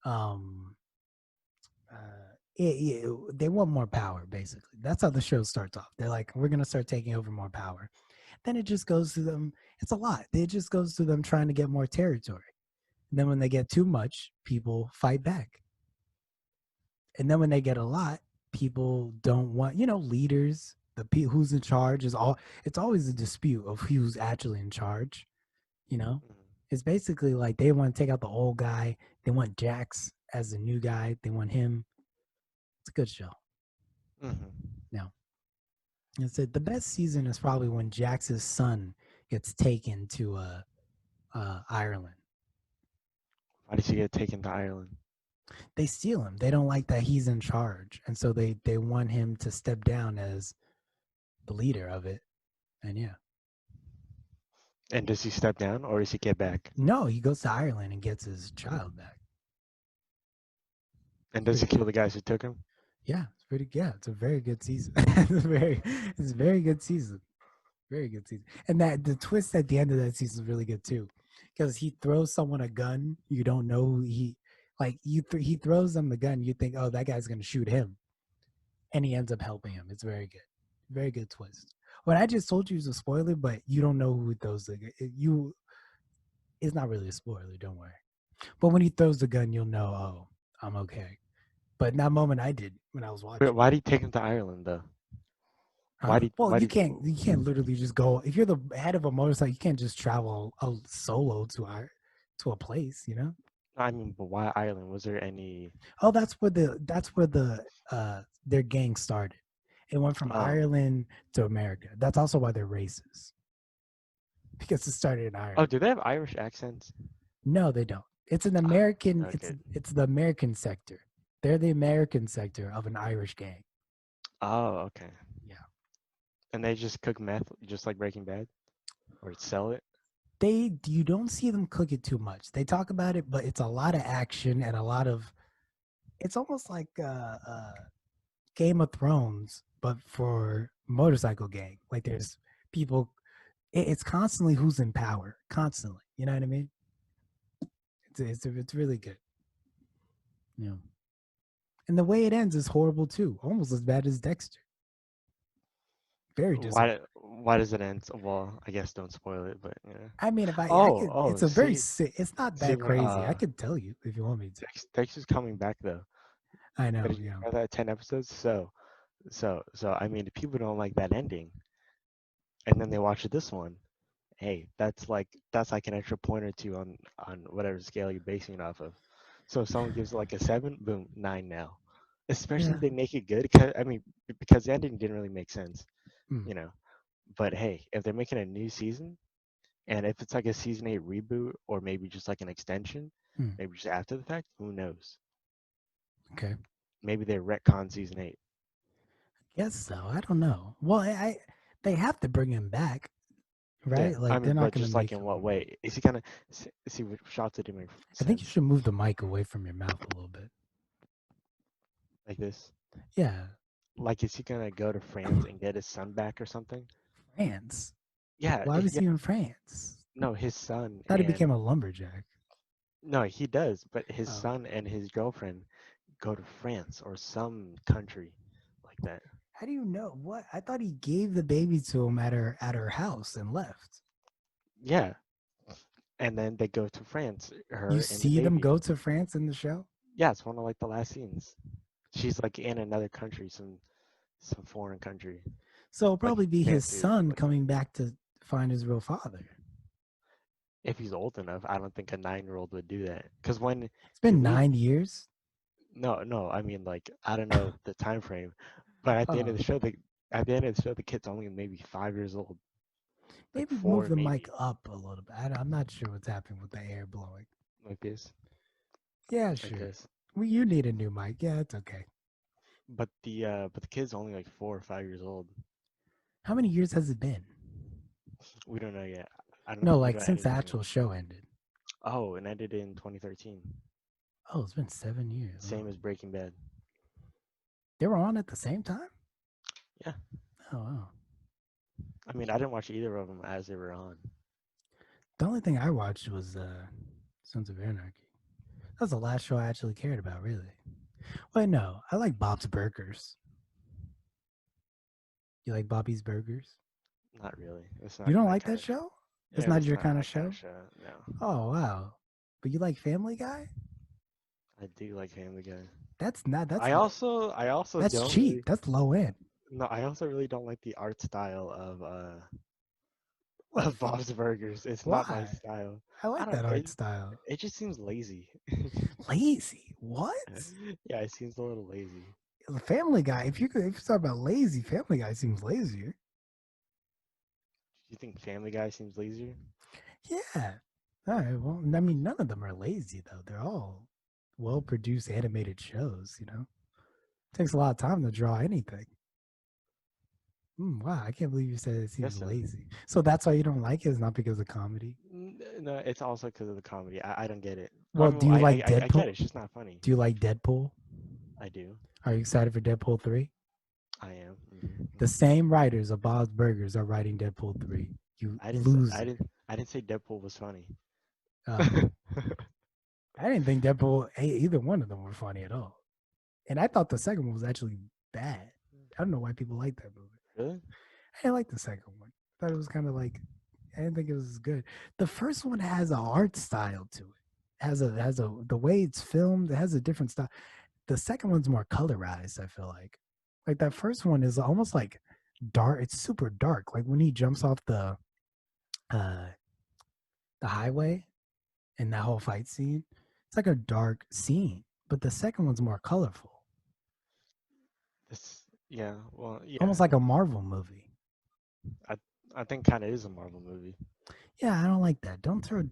um they want more power basically. That's how the show starts off. They're like, we're gonna start taking over more power. Then it just goes to them. It's a lot. It just goes to them trying to get more territory. And then when they get too much, people fight back. And then when they get a lot, people don't want, leaders, who's in charge is all. It's always a dispute of who's actually in charge. You know, Mhm. it's basically like they want to take out the old guy. They want Jax as the new guy. They want him. It's a good show. Mhm. Now, the best season is probably when Jax's son gets taken to Ireland. Why did you get taken to Ireland? They steal him. They don't like that he's in charge, and so they want him to step down as the leader of it. And yeah, And does he step down or does he get back? no, he goes to Ireland and gets his child back. And It's does he pretty kill good. the guys who took him? Yeah, it's pretty. Yeah, it's a very good season. It's a very good season. Very good season. And that the twist at the end of that season is really good too, because he throws someone a gun. You don't know who he like. He throws them the gun. You think, oh, that guy's gonna shoot him, and he ends up helping him. It's very good. Very good twist. What I just told you is a spoiler, but you don't know who throws the gun. It's not really a spoiler. Don't worry. But when he throws the gun, you'll know. Oh, I'm okay. But in that moment, I did when I was Wait, watching. why did he take him to Ireland though? Why Huh? did Well, why you did can't literally just go if you're the head of a motorcycle. You can't just travel solo to a place. I mean, but why Ireland? Was there any? Oh, that's where the their gang started. It went from Oh, Ireland to America. That's also why they're racist because it started in oh, Ireland. do they have Irish accents? No, they don't. It's an Ah, American. It's okay. it's the American sector. They're the American sector of an Irish gang. Oh, okay. Yeah. And they just cook meth, just like Breaking Bad, or sell it. You don't see them cook it too much. They talk about it, but it's a lot of action and a lot of it's almost like Game of Thrones, but for motorcycle gang. Like there's people. It's constantly who's in power, constantly. You know what I mean? It's really good. Yeah. And the way it ends is horrible too, almost as bad as Dexter. Very disappointing. Why does it end? Well, I guess don't spoil it, but yeah. I mean, if I Oh, could, oh, it's a very, see, it's not see that when crazy. I could tell you if you want me to. Dexter's coming back though. I know, Did you yeah. know that 10 episodes? So I mean, if people don't like that ending, and then they watch this one, hey, that's like an extra point or two on whatever scale you're basing it off of. So if someone gives it like a 7, boom, 9 now. Especially Yeah. if they make it good, cause, I mean, because the ending didn't really make sense, Hmm. you know. But hey, if they're making a new season, and if it's like a season 8 reboot or maybe just like an extension, Hmm. maybe just after the fact, who knows? Okay. Maybe they retcon season 8. Guess so. I don't know. Well, they have to bring him back, Yeah, right? I Like they're mean, not but gonna just like make in what him. way? Is he gonna see what shots did he make I think you sense? should move the mic away from your mouth a little bit. Like this? Yeah. Like, is he gonna go to France and get his son back or something? France. Yeah, Why was yeah. he in France? No, his son Thought he became and a lumberjack. no, he does, but his Oh. son and his girlfriend go to France or some country like that. How do you know? What? I thought he gave the baby to him at her house and left. Yeah, and then they go to France, You her and the see them baby. go to France in the show? Yeah, it's one of like the last scenes. She's like in another country, some foreign country, So it'll like probably be his fancy or something son like that. coming back to find his real father. If he's old enough, I don't think a 9-year-old would do that. Cause when It's you been leave, 9 years. no, I mean like I don't know the time frame, but at the end of Oh, the show, the kid's only maybe 5 years old, like maybe move 4 the mic maybe, up a little bit. I'm not sure what's happening with the air blowing. like this, Yeah, like sure. this. Well, you need a new mic. Yeah, it's okay. But the kid's only like 4 or 5 years old. How many years has it been? We don't know yet. I don't No, think we like know since the anything. actual show ended. Oh, and ended in 2013, Oh, it's been 7 years. same Wow. as Breaking Bad. They were on at the same time? Yeah, Oh, wow. I mean I didn't watch either of them as they were on. The only thing I watched was Sons of Anarchy. That was the last show I actually cared about, really. Wait, no. I like Bob's Burgers. You like Bobby's Burgers? Not really. It's You not don't my like kind that of show. show? It's Yeah, not it's your not kind my of kind of show? show. No, Oh, wow. But you like Family Guy? I do like Family Guy. That's not, I also that's don't cheap. really. That's low end. No, I also really don't like the art style of What? of Bob's Burgers. It's not my Why? style. I I like don't that know. art style. It just seems lazy. Lazy. What? Yeah, it seems a little lazy. Family Guy. If you talk about lazy, Family Guy seems lazier. Do you think Family Guy seems lazier? Yeah. All right. Well, I mean, none of them are lazy though. They're all well-produced animated shows. It takes a lot of time to draw anything. Wow, I can't believe you said it seems Guess so. lazy. So that's why you don't like it? It's not because of comedy. No, it's also because of the comedy. I don't get it. I Well, mean, do you like I get Deadpool? it. It's just not funny. Do you like Deadpool? I do. Are you excited for Deadpool 3? I am. The same writers of Bob's Burgers are writing Deadpool 3. You I didn't. loser. I didn't say Deadpool was funny. Oh. I didn't think Deadpool, either one of them were funny at all. And I thought the second one was actually bad. I don't know why people like that movie. Really? I didn't like the second one. I thought it was kind of like, I didn't think it was as good. The first one has an art style to it. The way it's filmed, it has a different style. The second one's more colorized, I feel like. Like that first one is almost like dark. It's super dark. Like when he jumps off uh the highway and that whole fight scene, it's like a dark scene. But the second one's more colorful. Yeah. Well, yeah. Almost like a Marvel movie. I I think kind of is a Marvel movie. Yeah, I don't like that. Don't throw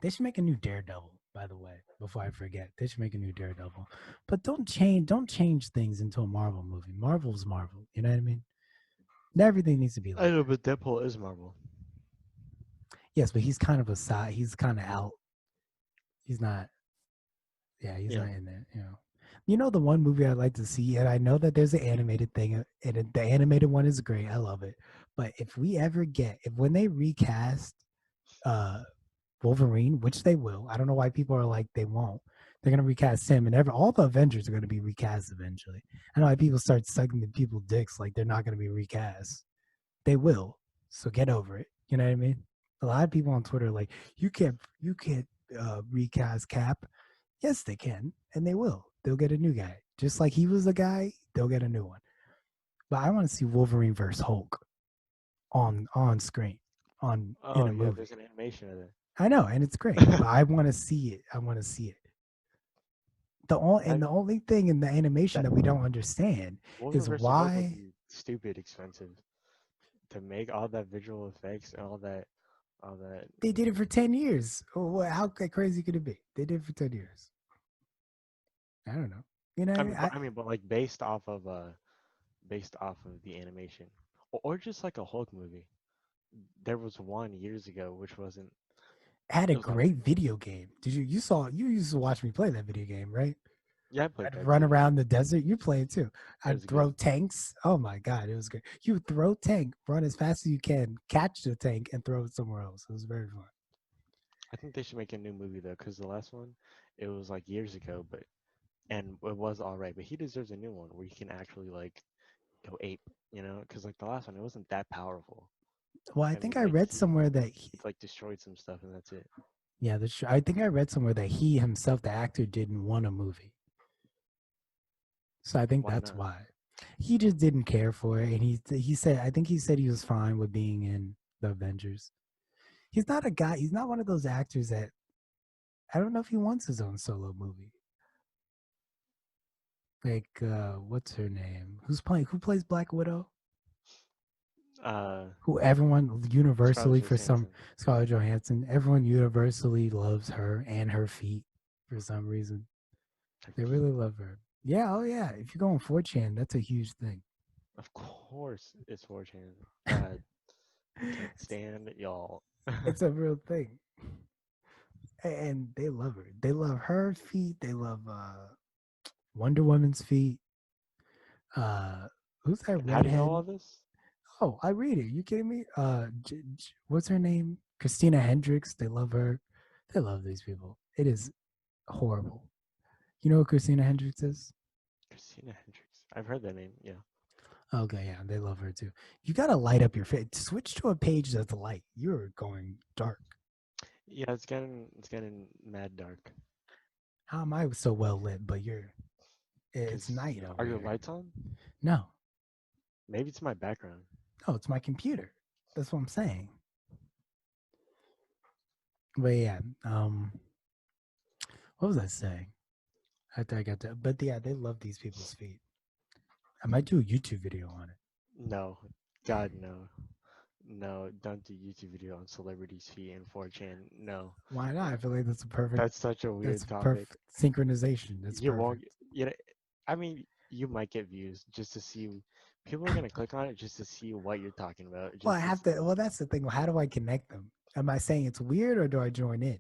they should make a new Daredevil, by the way, before I forget. They should make a new Daredevil. But don't change things into a Marvel movie. Marvel's Marvel. You know what I mean? Everything needs to be I like know, that. but Deadpool is Marvel. Yes, but he's kind of a side. He's kind of out. He's not. Yeah, he's Yeah. not in there. You know the one movie I'd like to see, and I know that there's an animated thing, the animated one is great. I love it. But if when they recast uh Wolverine, which they will, I don't know why people are like they won't. They're gonna recast him, and all the Avengers are gonna be recast eventually. I know why people start sucking the people's dicks like they're not gonna be recast. They will. So get over it. You know what I mean? A lot of people on Twitter are like, you can't recast Cap. Yes, they can, and they will. They'll get a new guy. Just like he was a guy, they'll get a new one. But I want to see Wolverine versus Hulk on screen, on in Oh a yeah, movie. there's an animation of I know, and it's great, but I want to see it. I want to see it. that. The only thing in the animation That that we don't understand Wolverine is versus Hulk would why be stupid expensive to make all that visual effects and all that. they did it for 10 years. How crazy could it be? They did it for 10 years. I don't know. You know what I mean? But like based off of the animation, or just like a Hulk movie. There was one years ago which wasn't. Had a It was like great video game. Did you used to watch me play that video game, right? yeah, I played I'd that run too. around the desert. You play it too. It I'd was good. throw tanks. Oh my god, it was great. You would throw tank, run as fast as you can, catch the tank, and throw it somewhere else. It was very fun. I think they should make a new movie though, because the last one, it was like years ago, but and it was all right. But he deserves a new one where he can actually like go ape, because like the last one, it wasn't that powerful. Well, I I think mean, I like read somewhere that he like destroyed some stuff and that's it. yeah, I think I read somewhere that he himself, the actor, didn't want a movie. So I think Why that's not? why he just didn't care for it. And he said I think he said he was fine with being in the Avengers. He's not a guy. He's not one of those actors that I don't know if he wants his own solo movie. Like what's her name? Who plays Black Widow? Uh, Who everyone Scarlett universally for some Johansson. Scarlett Johansson, everyone universally loves her and her feet for some reason. Her They feet. really love her. Yeah, oh yeah. If you go on 4chan, that's a huge thing. Of course, it's 4chan. God, can't stand y'all. It's a real thing. And they love her. They love her feet. They love Wonder Woman's feet. Uh who's that And how do you know redhead? all this? Oh, I read it. You kidding me? What's her name? Christina Hendricks. They love her. They love these people. It is horrible. You know who Christina Hendricks is? Christina Hendricks. I've heard that name. Yeah. Okay, yeah, they love her too. You gotta light up your face. Switch to a page that's light. You're going dark. Yeah, it's getting mad dark. How am I so well lit? But it's Cause night are over your here. lights on? No, Maybe it's my background. no, it's my computer. That's what I'm saying. But yeah, what was I saying? After I got that, but yeah, they love these people's feet. I might do a YouTube video on it. No, God no, no! Don't do YouTube video on celebrities' feet and 4chan. No, Why not? I feel like that's such a that's weird topic. perfect synchronization. That's You won't. perfect. You know, I mean, you might get views just to see. People are gonna click on it just to see what you're talking about. Well, I Just to have see. to. Well, that's the thing. How do I connect them? Am I saying it's weird or do I join in?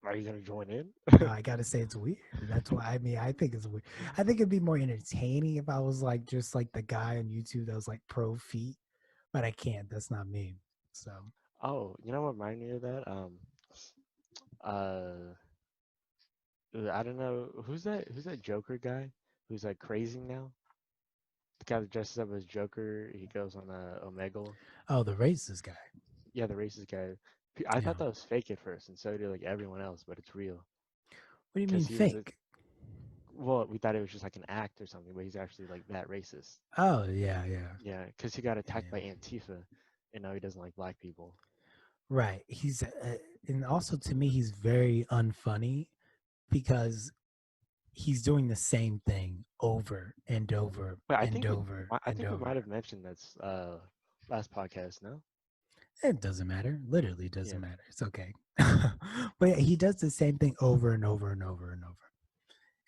Are you gonna join in? No, I gotta say it's weird. That's why I think it's weird. I think it'd be more entertaining if I was like just like the guy on YouTube that was like pro feet, but I can't. That's not me. So Oh, you know what reminded me of that? Uh, I don't know who's that. Who's that Joker guy? Who's like crazy now? The guy that dresses up as Joker. He goes on Omegle. oh, the racist guy. Yeah, the racist guy. I Yeah. thought that was fake at first, and so did like everyone else, but it's real. What do you mean Cause he was fake? well, we thought it was just like an act or something, but he's actually like that racist. Oh yeah, yeah, Yeah, cause he got attacked yeah. by Antifa, and now he doesn't like black people. Right. And also to me, he's very unfunny because he's doing the same thing over and over But and over I and think we over. might have mentioned that's last podcast. No. It doesn't matter. Literally doesn't Yeah. matter. It's okay. But yeah, he does the same thing over and over and over and over.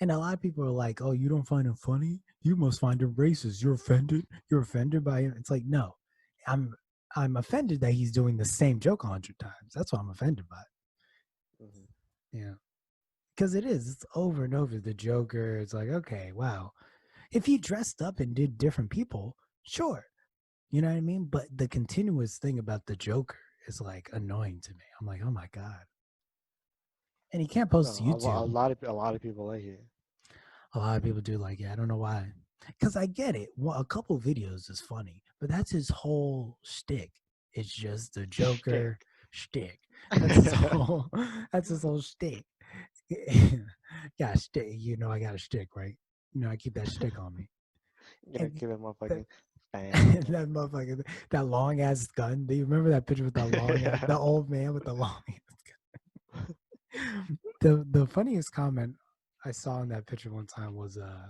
And a lot of people are like, "Oh, you don't find him funny? You must find him racist. You're offended. You're offended by him." It's like, no, I'm I'm offended that he's doing the same joke 100 times. That's what I'm offended by. Hmm. Yeah, because it is. It's over and over. The Joker. It's like, okay, wow. If he dressed up and did different people, sure. You know what I mean? But the continuous thing about the Joker is like annoying to me. I'm like, oh my god. And he can't No, post to a YouTube. lot of people like it. A lot of people do like it. I don't know why. Because I get it. Well, a couple videos is funny, but that's his whole shtick. It's just the Joker Shtick. shtick. That's his whole. That's his whole shtick. Yeah, shtick. You know, I got a shtick, right? You know, I keep that shtick on me. You know, And give that that, motherfucking bam. that motherfucker, that long ass gun. Do you remember that picture with that long ass, the old man with the long ass? The funniest comment I saw in that picture one time was uh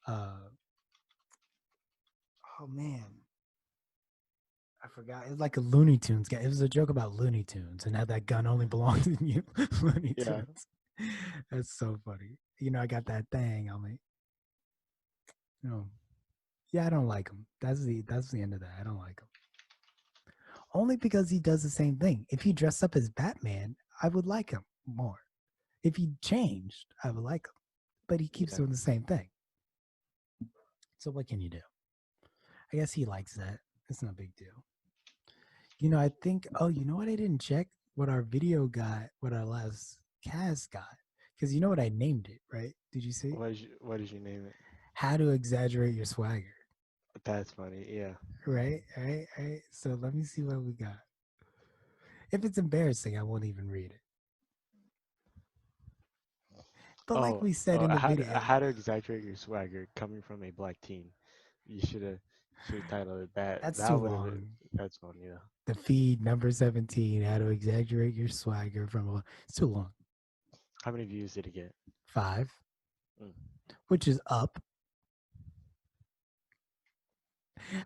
oh man, I forgot. It was like a Looney Tunes guy. It was a joke about Looney Tunes and how that gun only belongs to you. Looney Yeah. Tunes. That's so funny. You know, I got that thing on me. No. Yeah, I don't like him. That's the end of that. I don't like him. Only because he does the same thing. If he dressed up as Batman, I would like him more. If he changed, I would like him. But he keeps Yeah. doing the same thing. So what can you do? I guess he likes that. It's no big deal. You know, I think, oh, you know what? I didn't check what our video got, what our last cast got. Because you know what I named it, right? Did you see? What did you name it? How to exaggerate your swagger. That's funny. Yeah. Right? Right? Right? So let me see what we got. If it's embarrassing, I won't even read it. But like Oh, we said in the video, how to exaggerate your swagger coming from a black teen. You should have titled it that. that's too That would have been long. that's funny. Yeah. The feed number 17, how to exaggerate your swagger from a, it's too long. How many views did it get? 5, Mm. which is up.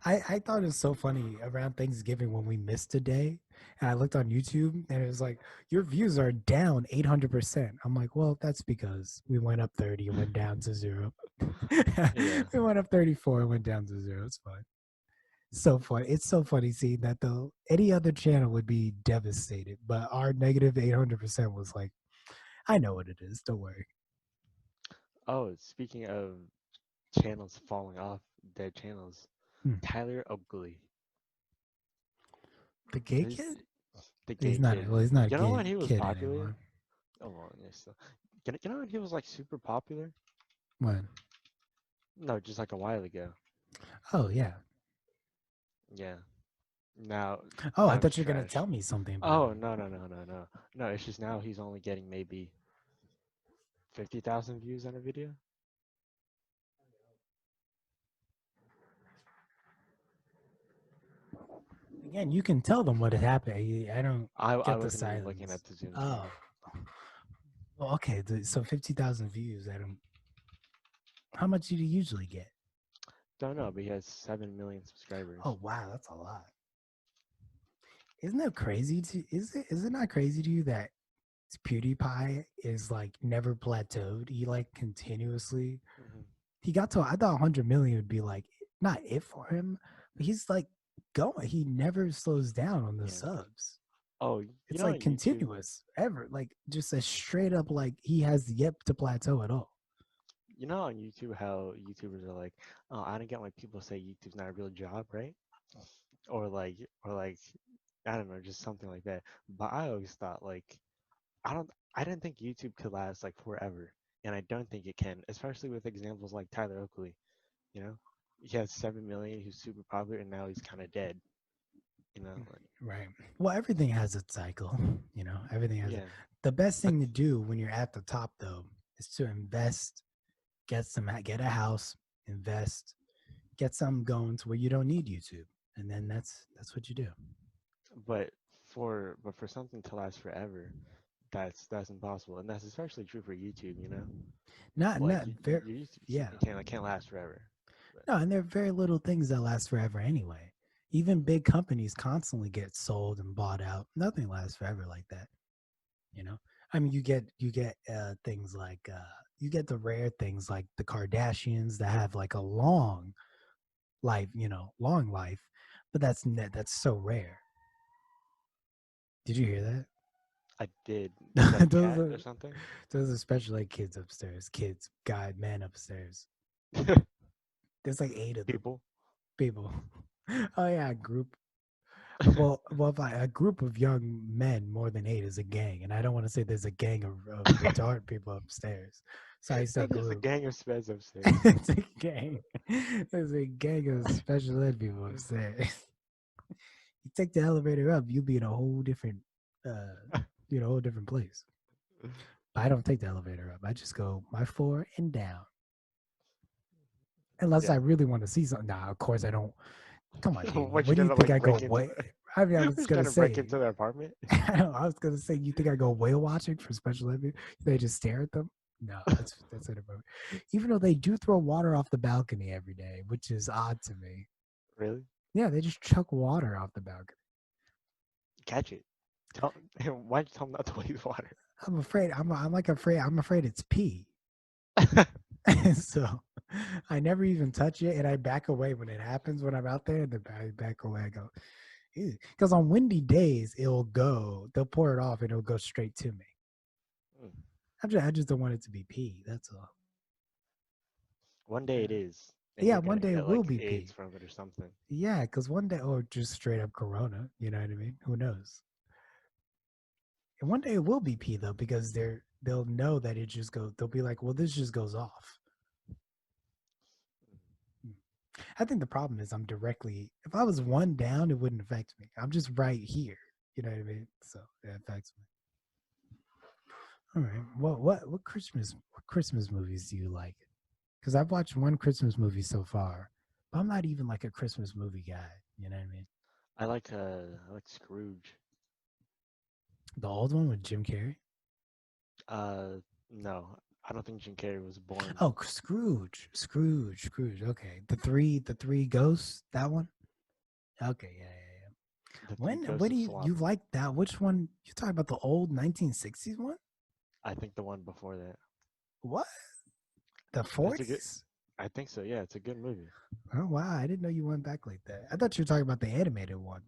I thought it was so funny around Thanksgiving when we missed a day. And I looked on YouTube and it was like, your views are down 800%. I'm like, well, that's because we went up 30 and went down to 0. Yeah. We went up 34 and went down to 0. It's fine. So funny. It's so funny seeing that though. Any other channel would be devastated, but our negative 800% was like, I know what it is. Don't worry. Oh, speaking of channels falling off, dead channels. Hmm. Tyler Oakley, The gay this kid? the He's gay not. kid. Well, he's not a You know when gay he was kid popular? anymore. Oh, well, yes. You know when he was like super popular? When? No, just like a while ago. Oh yeah. Yeah. Now Oh, I now he's thought you were gonna trash. tell me something about Oh him. no. No, it's just now he's only getting maybe 50,000 views on a video. Again, you can tell them what had happened. I don't I get the wasn't even looking silence. at the Zoom screen. Oh, well, okay. So 50,000 views. I don't. How much do you usually get? Don't know, but he has 7 million subscribers. Oh wow, that's a lot. Isn't that crazy? Is it not crazy to you that PewDiePie is like never plateaued? He like continuously. Hmm. He got to. I thought 100 million would be like not it for him, but he's like going. He never slows down on the Yeah. subs. Oh, you It's know like on YouTube, continuous ever, like just a straight up like he has yet to plateau at all. on YouTube how YouTubers are like, oh, I don't get why people say YouTube's not a real job, right? Or like I don't know, just something like that. But I always thought like I didn't think YouTube could last like forever, and I don't think it can, especially with examples like Tyler Oakley. You know, he has 7 million, he's super popular, and now he's kind of dead. Like Right. Well, everything has its cycle. You know, everything has it. yeah, The best but thing to do when you're at the top, though, is to invest, get a house, invest, get something going to where you don't need YouTube, and then that's what you do. but for something to last forever, that's impossible, and that's especially true for YouTube. Like Not very. your YouTube Yeah. can't last forever. But No, and there are very little things that last forever anyway. Even big companies constantly get sold and bought out. Nothing lasts forever like that. You know, I mean, you get things like you get the rare things like the Kardashians that have like a long life, long life, but that's so rare. Did you hear that? I did. Is that a those cat or are something? those are special ed kids upstairs. Kids, guy, men upstairs. There's like 8 of them. People. People. Oh yeah, a group. Well, if a group of young men more than 8 is a gang, and I don't want to say there's a gang of retarded people upstairs. So I say No, there's a group. gang of speds upstairs. It's a gang. There's a gang of special ed people upstairs. You take the elevator up, you'll be in a whole different, whole different place. But I don't take the elevator up. I just go my floor and down. Unless I Yeah. really want to see something. Nah, of course I don't. Come on, Jamie. What, you What do you gonna think like I go break into? way? I mean, I We're was just gonna trying to break say. into their apartment. I was gonna say, you think I go whale watching for special ed? They just stare at them. No, that's inappropriate. Even though they do throw water off the balcony every day, which is odd to me. Really? Yeah, they just chuck water off the balcony. Catch it. Tell. Why'd you tell them not to waste water? I'm afraid. I'm afraid it's pee. So I never even touch it, and I back away when it happens. When I'm out there, and I back away. I go, because on windy days they'll pour it off, and it'll go straight to me. Mm. I just don't want it to be pee. That's all. One day it is, and Yeah, you're one gonna day it get will like be AIDS pee. from it or something. Yeah, because one day, or just straight up corona. You know what I mean? Who knows? And one day it will be pee though, because they'll know that it just goes. They'll be like, well, this just goes off. I think the problem is I'm directly. If I was one down, it wouldn't affect me. I'm just right here. You know what I mean? So it affects me. All right. What Christmas movies do you like? Because I've watched one Christmas movie so far, but I'm not even like a Christmas movie guy. You know what I mean? I like Scrooge. The old one with Jim Carrey. No, I don't think Jim Carrey was born. Oh, Scrooge. Okay, the three ghosts. That one. Okay, yeah. The Three When Ghosts do of you Slaughter. like that? Which one? You talking about the old 1960s one? I think the one before that. What? The It's a good. 40s? I think so. Yeah, it's a good movie. Oh wow, I didn't know you went back like that. I thought you were talking about the animated one.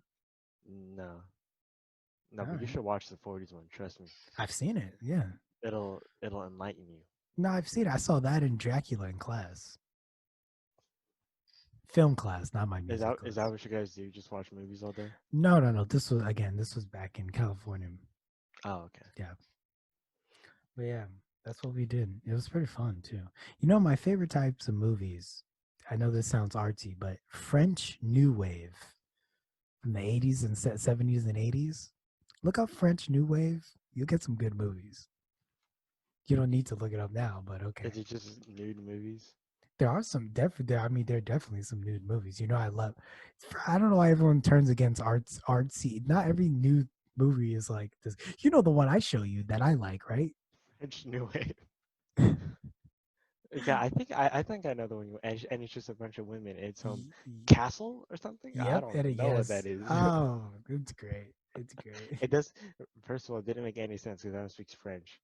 No, no, All but you right, should watch the '40s one. Trust me, I've seen it. Yeah, it'll enlighten you. no, I've seen it. I saw that in Dracula in class, film class, not my Is music that is that class. what you guys do? Just watch movies all day? No. This was back in California. Oh, okay. Yeah, but yeah, that's what we did. It was pretty fun too. You know, my favorite types of movies. I know this sounds artsy, but French New Wave from the 80s and 70s and 80s. Look up French New Wave. You'll get some good movies. You don't need to look it up now, but okay. Is it just nude movies? There are some definitely. I mean, there are definitely some nude movies. You know, I love. I don't know why everyone turns against artsy. Not every nude movie is like this. You know the one I show you that I like, right? It's New Wave. Yeah, I think I know the one and it's just a bunch of women. It's Castle or something. I Yep, don't and a know what that yes. is. Oh, it's great. It's great. It does. First of all, it didn't make any sense because I don't speak French.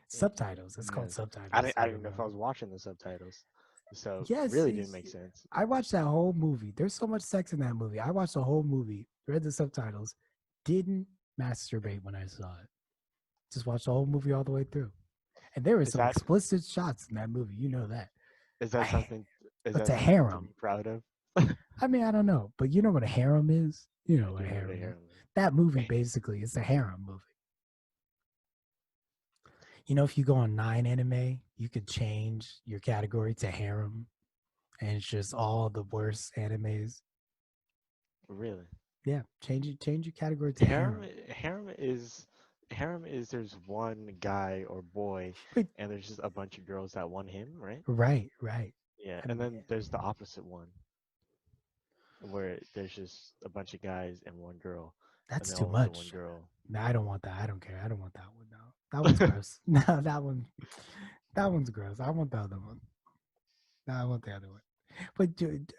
Subtitles. It's called Yes, subtitles. I So didn't know if I was watching the subtitles, so yes, really didn't make sense. I watched that whole movie. There's so much sex in that movie. I watched the whole movie, read the subtitles, didn't masturbate when I saw it. Just watched the whole movie all the way through. And there were Is some that explicit shots in that movie. You know that. is that I, something? Is it's that a something to be harem. proud of? I mean, I don't know, but you know what a harem is? You I know what a do know what a harem is. harem That movie is. basically is a harem movie. You know, if you go on 9 anime, you could change your category to harem, and it's just all the worst animes. Really? Yeah, change your category to Harem harem. harem is harem is there's one guy or boy Wait, and there's just a bunch of girls that want him, right? right. Yeah, I and mean, then there's the opposite one where there's just a bunch of guys and one girl and that's they too all want the one much. girl. No, I don't want that. I don't care. I don't want that one. No, that one's gross. No, that one's gross. I want the other one. No, I want the other one. But dude,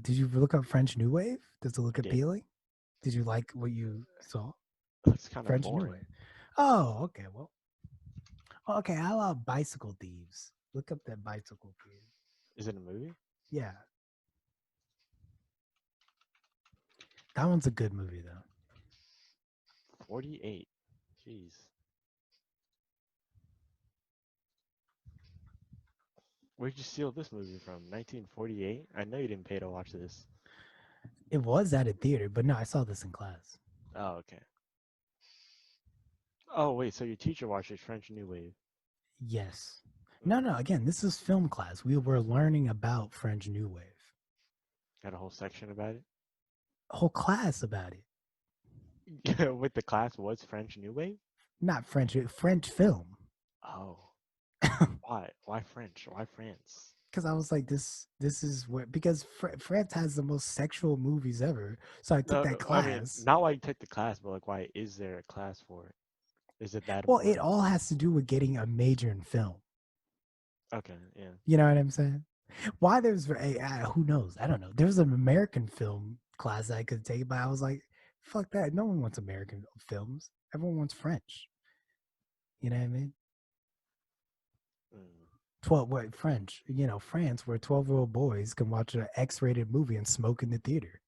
did you look up French New Wave? Does it look I did. appealing? Did you like what you saw? That's kind of French New boring. Wave. Oh, okay. Well, okay. I love Bicycle Thieves. Look up that Bicycle Thieves. Is it a movie? Yeah, that one's a good movie though. 1948. Jeez. Where'd you steal this movie from? 1948? I know you didn't pay to watch this. It was at a theater, but no, I saw this in class. Oh, okay. Oh, wait, so your teacher watches French New Wave. Yes. No. Again, this is film class. We were learning about French New Wave. Got a whole section about it. A whole class about it. With the class was French New Wave? Not French, French film. Oh. Why? Why French? Why France? Because I was like, this is what, because France has the most sexual movies ever. So I took that class. I mean, not why you took the class, but like, why is there a class for it? Is it that Well, it important? all has to do with getting a major in film. Okay, yeah. You know what I'm saying? Why there's who knows? I don't know. There was an American film class I could take, but I was like, fuck that. No one wants American films. Everyone wants French. You know what I mean? Mm. 12 what French, France, where 12-year-old boys can watch an X-rated movie and smoke in the theater.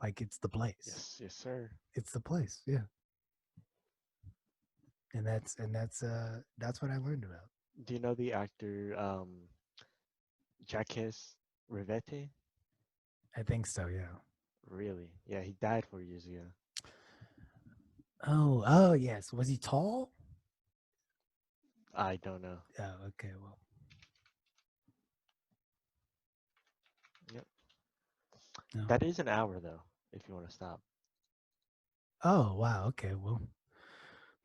Like it's the place. Yes, sir. It's the place, yeah. And that's what I learned about. Do you know the actor Jacques Rivette? I think so, yeah. Really? Yeah, he died 4 years ago. Oh yes. Was he tall? I don't know. Oh, okay, well. Yep. No. That is an hour though, if you want to stop. Oh, wow. Okay, well.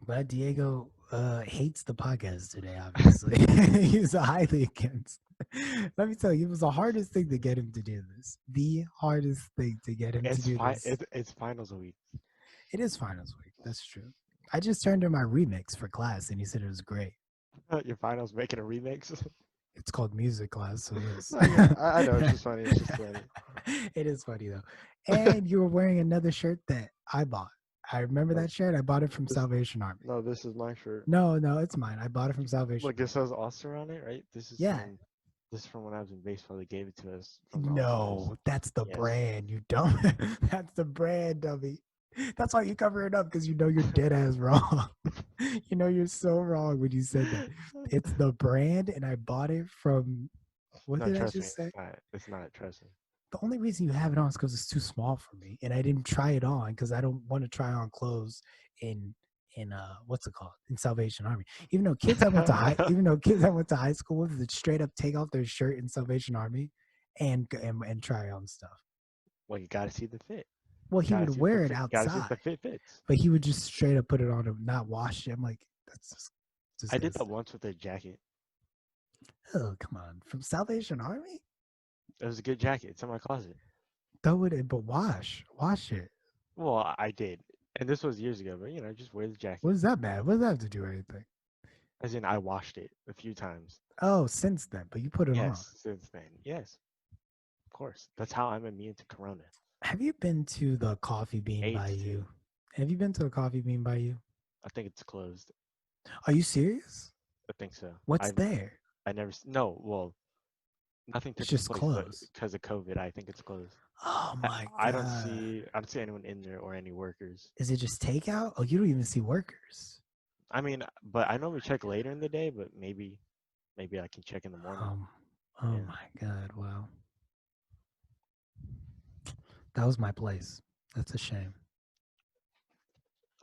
Glad Diego hates the podcast today, obviously. He's highly against. Let me tell you, it was the hardest thing to get him to do this. The hardest thing to get him to do this. It's finals week. It is finals week. That's true. I just turned in my remix for class and he said it was great. Your finals making a remix? It's called music class, so yes. No, yeah, I know, it's just funny. It's just funny. It is funny though. And you were wearing another shirt that I bought. I remember that shirt. I bought it from Salvation Army. No, this is my shirt. No, it's mine. I bought it from Salvation. Look, it says Oster on it, right? This is this is from when I was in baseball. They gave it to us. No, that's the brand. You don't. That's the brand, dummy. That's why you cover it up, because you know you're dead ass wrong. You know you're so wrong when you said that. It's the brand, and I bought it from. What did I just say? It's not. Trust me. The only reason you have it on is because it's too small for me, and I didn't try it on because I don't want to try on clothes in what's it called, in Salvation Army. Even though kids I went to high school with would straight up take off their shirt in Salvation Army and try on stuff. Well, you gotta see the fit. Well, he would wear it outside. Gotta see if the fit fits. But he would just straight up put it on and not wash it. I'm like, that's just I did that once with a jacket. Oh, come on. From Salvation Army? It was a good jacket. It's in my closet. Throw it in, but wash it. Well, I did. And this was years ago, but just wear the jacket. What is that bad? What does that have to do with anything? As in, I washed it a few times. Oh, since then, but you put it on. Yes, since then. Yes. Of course. That's how I'm immune to corona. Have you been to the Coffee Bean by you? Have you been to the Coffee Bean by you? I think it's closed. Are you serious? I think so. What's there? I never. No, well, nothing took just place closed because of COVID. I think it's closed. Oh my god! I don't see anyone in there or any workers. Is it just takeout? Oh, you don't even see workers. I mean, but I normally check later in the day, but maybe I can check in the morning. My god! Wow, that was my place. That's a shame.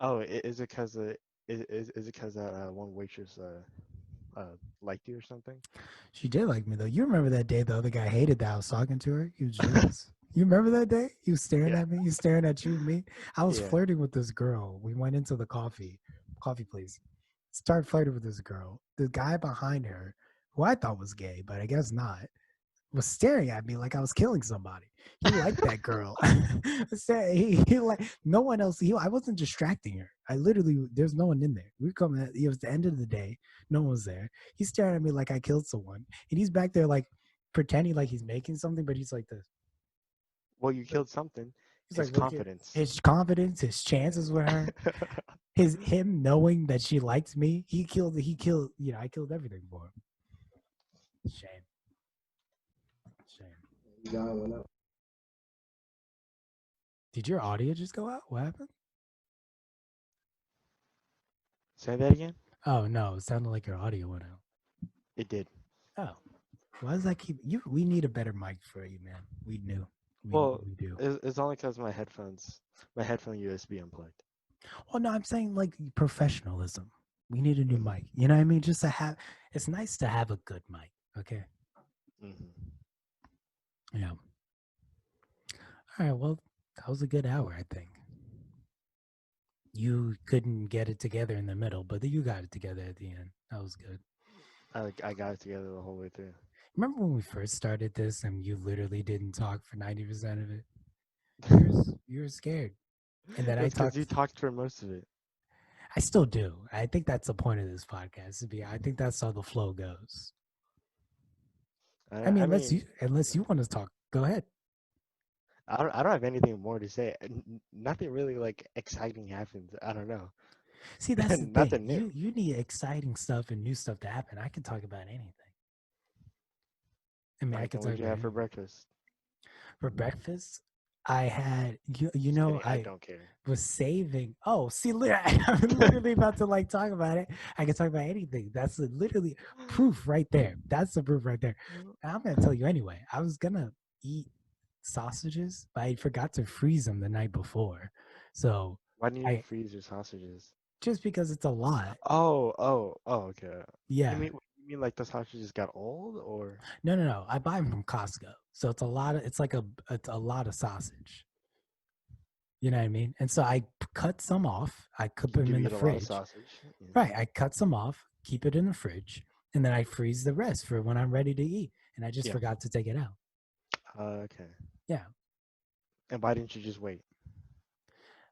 Oh, is it because is it because one waitress liked you or something? She did like me though. You remember that day the other guy hated that I was talking to her? He was jealous. You remember that day? He was staring at me. He was staring at you and me. I was flirting with this girl. We went into the coffee place. Started flirting with this girl. The guy behind her, who I thought was gay, but I guess not, was staring at me like I was killing somebody. He liked that girl. he like no one else. I wasn't distracting her. I literally, there's no one in there. It was the end of the day. No one was there. He's staring at me like I killed someone, and he's back there like pretending like he's making something, but he's like this. Well, you killed something. He's his like confidence. His confidence, his chances with her, him knowing that she liked me. He killed. I killed everything for him. Shame. You got one up. Did your audio just go out? What happened? Say that again. Oh no, it sounded like your audio went out. It did. Oh, why does that keep you? We need a better mic for you, man. We do. Well, We do. it's only because my headphone USB unplugged. Well, no, I'm saying like professionalism. We need a new Mhm. mic. You know what I mean? Just to have. It's nice to have a good mic. Okay. Yeah. All right. Well, that was a good hour, I think. You couldn't get it together in the middle, but you got it together at the end. That was good. I got it together the whole way through. Remember when we first started this and you literally didn't talk for 90% of it? You were scared. And then I That's because talked. you talked for most of it. I still do. I think that's the point of this podcast. I think that's how the flow goes. I mean, I mean, unless you want to talk, go ahead. I don't have anything more to say. Nothing really like exciting happens. I don't know. See, that's the thing. Nothing new. You need exciting stuff and new stuff to happen. I can talk about anything. I mean, I Like, can and talk what'd you about have for anything. breakfast? For breakfast, I had you Just know kidding. I I don't care. was saving. Oh, see, I'm literally about to like talk about it. I can talk about anything. That's literally proof right there. That's the proof right there. And I'm gonna tell you anyway. I was gonna eat sausages, but I forgot to freeze them the night before. So Why didn't you I freeze your sausages? just because it's a lot. Okay. Yeah. You mean like the sausages got old, or? No. I buy them from Costco. So it's a lot of it's a lot of sausage. You know what I mean? And so I cut some off. I could put them You in the eat a lot of fridge. sausage. Yeah. Right. I cut some off, keep it in the fridge, and then I freeze the rest for when I'm ready to eat. And I just Yeah. forgot to take it out. Okay. Yeah. And why didn't you just wait?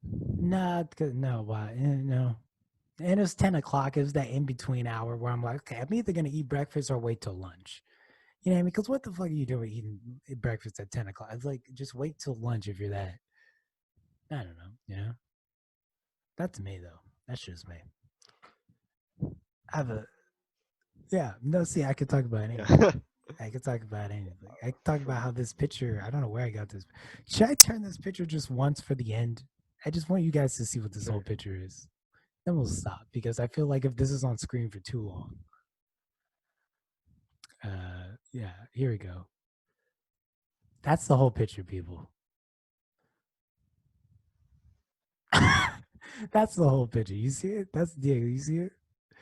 Nah, no, why? No. And it was 10 o'clock. It was that in between hour where I'm like, okay, I'm either going to eat breakfast or wait till lunch. You know what I mean? Because what the fuck are you doing eating breakfast at 10 o'clock? It's like, just wait till lunch if you're that. I don't know. You know? That's me, though. That's just me. I have a, yeah, no, see, I could talk about anything. Yeah. I could talk about anything. I could talk about From how this picture, I don't know where I got this. Should I turn this picture just once for the end? I just want you guys to see what this whole sure. picture is. Then we'll stop because I feel like if this is on screen for too long. Yeah, here we go. That's the whole picture, people. That's the whole picture. You see it? That's Diego. You see it?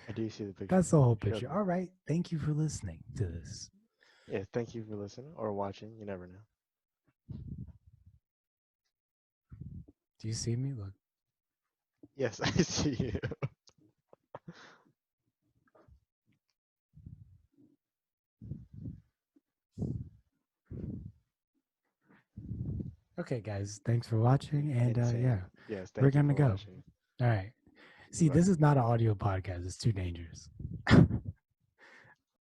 I do see the picture. That's the whole Showed picture. me. All right. Thank you for listening to this. Yeah. Thank you for listening or watching. You never know. Do you see me? Look. Yes, I see you. Okay, guys. Thanks for watching. And Insane. yeah, Yes. we're Thank you going to for go. watching. All right. See, Bye. this is not an audio podcast. It's too dangerous.